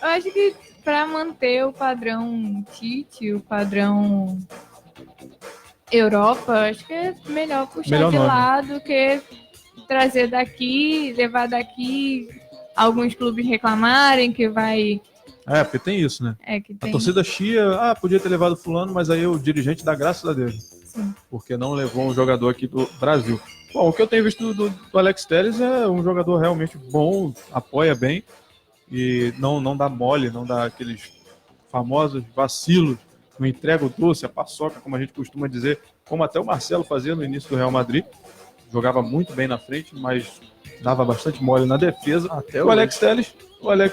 Eu acho que para manter o padrão Tite, o padrão Europa, acho que é melhor puxar Melhor de nome. lado que trazer daqui, levar daqui, alguns clubes reclamarem que vai... Porque tem isso, né? que A tem... torcida chia, podia ter levado fulano, mas aí o dirigente dá graças a Deus. Sim. Porque não levou um jogador aqui do Brasil. Bom, o que eu tenho visto do Alex Telles é um jogador realmente bom, apoia bem e não dá mole, não dá aqueles famosos vacilos, não entrega o doce, a paçoca, como a gente costuma dizer, como até o Marcelo fazia no início do Real Madrid. Jogava muito bem na frente, mas dava bastante mole na defesa. Até o Alex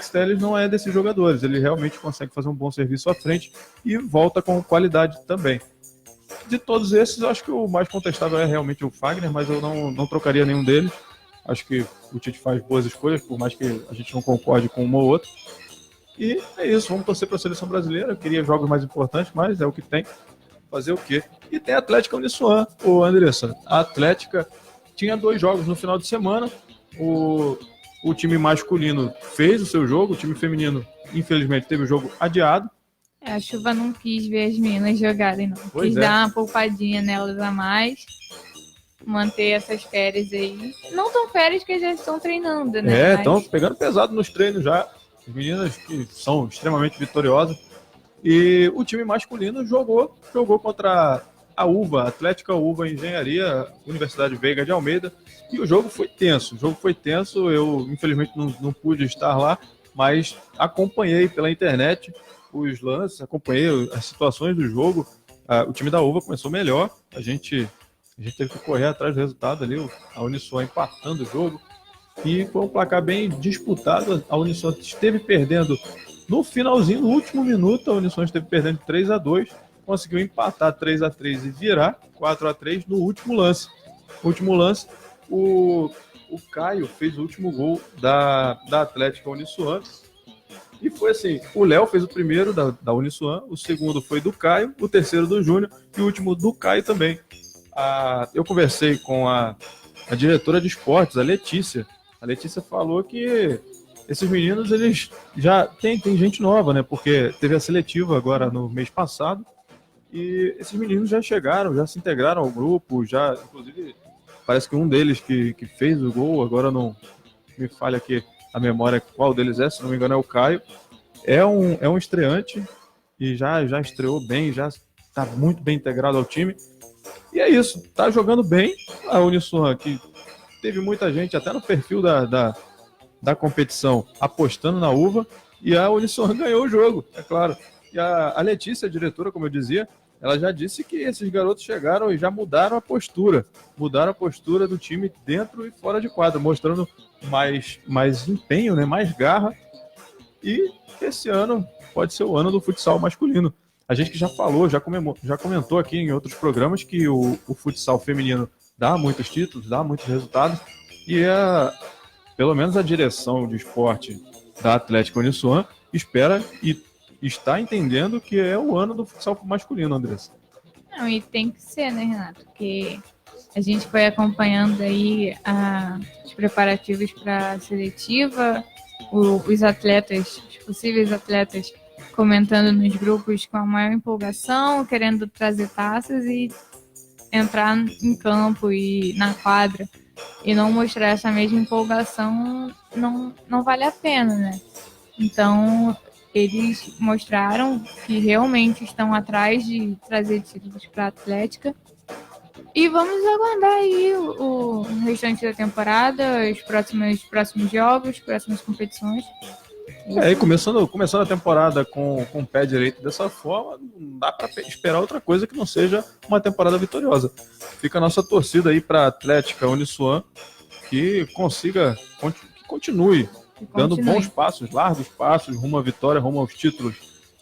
Telles não é desses jogadores, ele realmente consegue fazer um bom serviço à frente e volta com qualidade também. De todos esses, eu acho que o mais contestável é realmente o Fagner, mas eu não trocaria nenhum deles. Acho que o Tite faz boas escolhas, por mais que a gente não concorde com uma ou outra. E é isso, vamos torcer para a seleção brasileira. Eu queria jogos mais importantes, mas é o que tem. Fazer o quê? E tem a Atlética Uniswan, ô Andressa. A Atlética tinha 2 jogos no final de semana. O time masculino fez o seu jogo, o time feminino, infelizmente, teve o jogo adiado. A chuva não quis ver as meninas jogarem, não. Pois Quis é. dar uma poupadinha nelas a mais. Manter essas férias aí. Não tão férias que já estão treinando, né? Estão pegando pesado nos treinos já. As meninas que são extremamente vitoriosas. E o time masculino jogou contra a UVA, Atlética UVA Engenharia, Universidade Veiga de Almeida. E o jogo foi tenso. Eu, infelizmente, não pude estar lá, mas acompanhei pela internet os lances, acompanhei as situações do jogo. O time da UVA começou melhor. A gente teve que correr atrás do resultado ali, a Uniswan empatando o jogo. E foi um placar bem disputado. A Uniswan esteve perdendo no finalzinho, no último minuto. A Uniswan esteve perdendo 3-2. Conseguiu empatar 3-3 e virar 4-3 no último lance. O Caio fez o último gol da Atlética Uniswan. E foi assim, o Léo fez o primeiro da Uniswan, o segundo foi do Caio, o terceiro do Júnior e o último do Caio também. Eu conversei com a diretora de esportes, a Letícia. A Letícia falou que esses meninos, eles já tem gente nova, né? Porque teve a seletiva agora no mês passado e esses meninos já chegaram, já se integraram ao grupo, já, inclusive, parece que um deles que fez o gol, agora não me falha aqui a memória qual deles é, se não me engano é o Caio, é um estreante e já estreou bem, já está muito bem integrado ao time. E é isso, tá jogando bem a Uniswan, que teve muita gente até no perfil da competição apostando na uva, e a Uniswan ganhou o jogo, é claro. E a Letícia, a diretora, como eu dizia, ela já disse que esses garotos chegaram e já mudaram a postura do time dentro e fora de quadra, mostrando mais empenho, né, mais garra, e esse ano pode ser o ano do futsal masculino. A gente que já falou, já comentou aqui em outros programas que o futsal feminino dá muitos títulos, dá muitos resultados, e pelo menos a direção de esporte da Atlética Uniswan espera e está entendendo que é o ano do futsal masculino, Andressa. Não, e tem que ser, né, Renato? Porque a gente foi acompanhando aí os preparativos para a seletiva, os possíveis atletas comentando nos grupos com a maior empolgação, querendo trazer taças e entrar em campo e na quadra e não mostrar essa mesma empolgação não vale a pena, né? Então, eles mostraram que realmente estão atrás de trazer títulos para a Atlética. E vamos aguardar aí o restante da temporada, os próximos jogos, próximas competições. E começando a temporada com o pé direito dessa forma, não dá para esperar outra coisa que não seja uma temporada vitoriosa. Fica a nossa torcida aí para a Atlética Uniswan que continue dando bons passos, largos passos, rumo à vitória, rumo aos títulos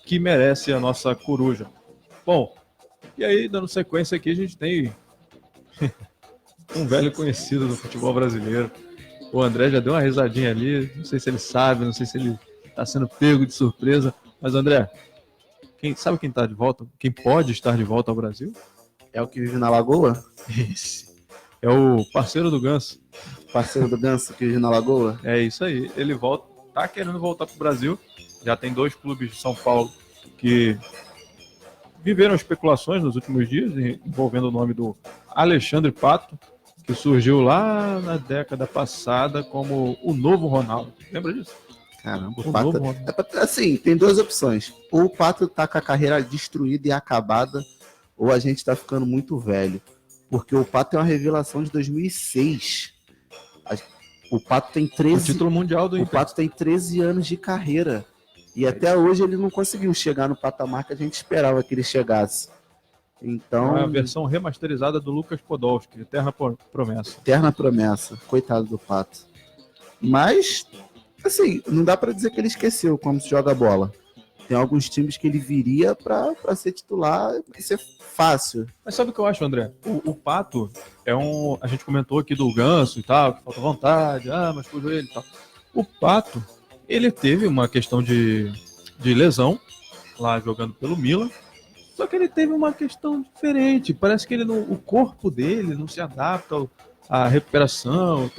que merece a nossa coruja. Bom, e aí, dando sequência aqui, a gente tem um velho conhecido do futebol brasileiro. O André já deu uma risadinha ali, não sei se ele sabe, não sei se ele está sendo pego de surpresa, mas André, sabe quem está de volta? Quem pode estar de volta ao Brasil? É o que vive na Lagoa? Esse. É o parceiro do Ganso. Parceiro do Ganso que vive na Lagoa? É isso aí. Ele tá querendo voltar para o Brasil. Já tem 2 clubes de São Paulo que viveram especulações nos últimos dias, envolvendo o nome do Alexandre Pato, que surgiu lá na década passada como o novo Ronaldo. Lembra disso? Caramba, o Pato... Assim, tem 2 opções. Ou o Pato tá com a carreira destruída e acabada, ou a gente tá ficando muito velho. Porque o Pato é uma revelação de 2006. O Pato tem 13... O título mundial do Inter. O Pato tem 13 anos de carreira. E até hoje ele não conseguiu chegar no patamar que a gente esperava que ele chegasse. Então... É a versão remasterizada do Lucas Podolski, Eterna Promessa. Eterna Promessa. Coitado do Pato. Mas, assim, não dá pra dizer que ele esqueceu como se joga bola. Tem alguns times que ele viria pra ser titular e ser fácil. Mas sabe o que eu acho, André? O Pato é um... A gente comentou aqui do Ganso e tal, que falta vontade, mas com o joelho e tal. O Pato, ele teve uma questão de lesão lá jogando pelo Milan, só que ele teve uma questão diferente. Parece que o corpo dele não se adapta à recuperação.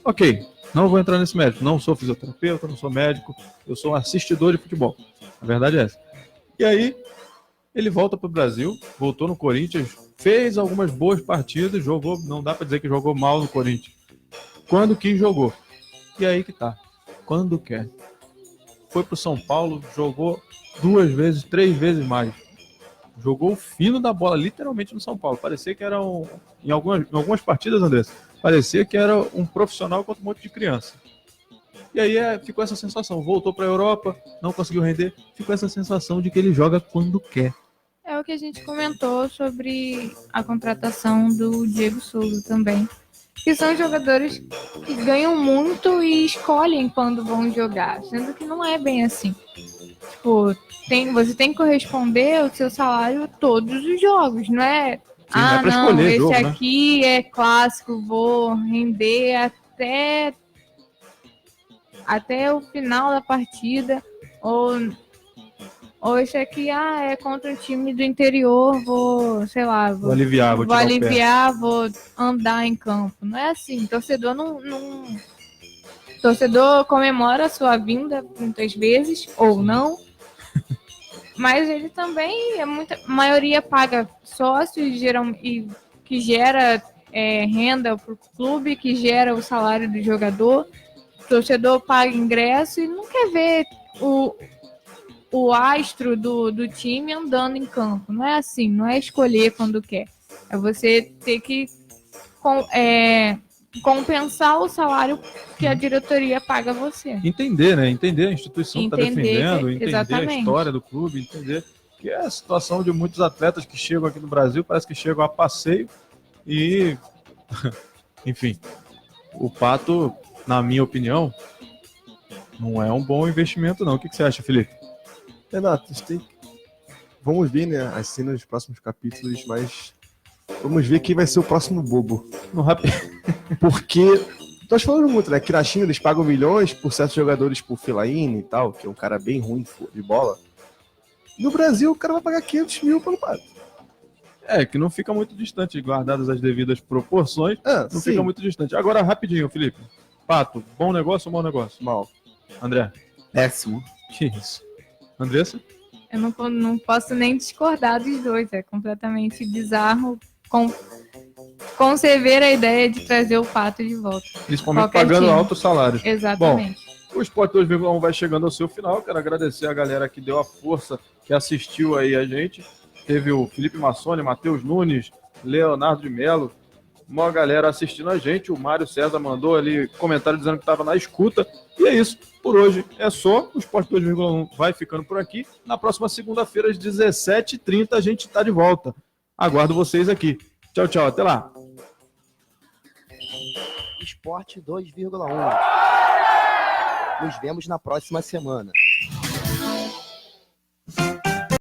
Ok, não vou entrar nesse mérito. Não sou fisioterapeuta, não sou médico, eu sou um assistidor de futebol. A verdade é essa. E aí, ele volta para o Brasil, voltou no Corinthians, fez algumas boas partidas, jogou, não dá para dizer que jogou mal no Corinthians. Quando quis, jogou. E aí que tá. Quando quer. Foi pro São Paulo, jogou 2 vezes, 3 vezes mais. Jogou o fino da bola, literalmente, no São Paulo. Parecia que era em algumas partidas, Andressa, parecia que era um profissional contra um monte de criança. E aí ficou essa sensação. Voltou pra Europa, não conseguiu render. Ficou essa sensação de que ele joga quando quer. É o que a gente comentou sobre a contratação do Diego Souza também. Que são jogadores que ganham muito e escolhem quando vão jogar, sendo que não é bem assim. Tipo, você tem que corresponder ao seu salário todos os jogos, não é? Sim, não é pra escolher esse jogo, aqui, né? É clássico, vou render até o final da partida, ou esse aqui, é contra o time do interior, vou aliviar, vou andar em campo. Não é assim, o torcedor não O torcedor comemora a sua vinda muitas vezes, ou não. Mas ele também, a maioria paga sócios e que gera renda para o clube, que gera o salário do jogador. O torcedor paga ingresso e não quer ver o astro do time andando em campo. Não é assim, não é escolher quando quer. É você ter que compensar o salário que a diretoria paga a você. Entender, né? Entender a instituição que está defendendo, entender exatamente. A história do clube, entender que é a situação de muitos atletas que chegam aqui no Brasil, parece que chegam a passeio e, enfim, o Pato, na minha opinião, não é um bom investimento, não. O que você acha, Felipe? Renato, vamos ver, né, as cenas dos próximos capítulos, mas vamos ver quem vai ser o próximo bobo. No rap... Porque, nós falando muito, né, que na China eles pagam milhões por certos jogadores, por Fellaini e tal, que é um cara bem ruim de bola. No Brasil, o cara vai pagar 500 mil pelo Pato. Que não fica muito distante, guardadas as devidas proporções, não sim. fica muito distante. Agora, rapidinho, Felipe. Pato, bom negócio ou mau negócio? Mal. André? Péssimo. Que isso? Andressa? Eu não posso nem discordar dos dois. É completamente bizarro conceber a ideia de trazer o Pato de volta. Principalmente Qualquer pagando time. altos salários. Exatamente. Bom, o Sport 2,1 vai chegando ao seu final. Quero agradecer a galera que deu a força, que assistiu aí a gente. Teve o Felipe Massoni, Matheus Nunes, Leonardo de Mello, uma galera assistindo a gente. O Mário César mandou ali comentário dizendo que estava na escuta. E é isso. Por hoje é só. O Sport 2,1 vai ficando por aqui. Na próxima segunda-feira, às 17h30, a gente está de volta. Aguardo vocês aqui. Tchau, tchau. Até lá. Sport 2,1. Nos vemos na próxima semana.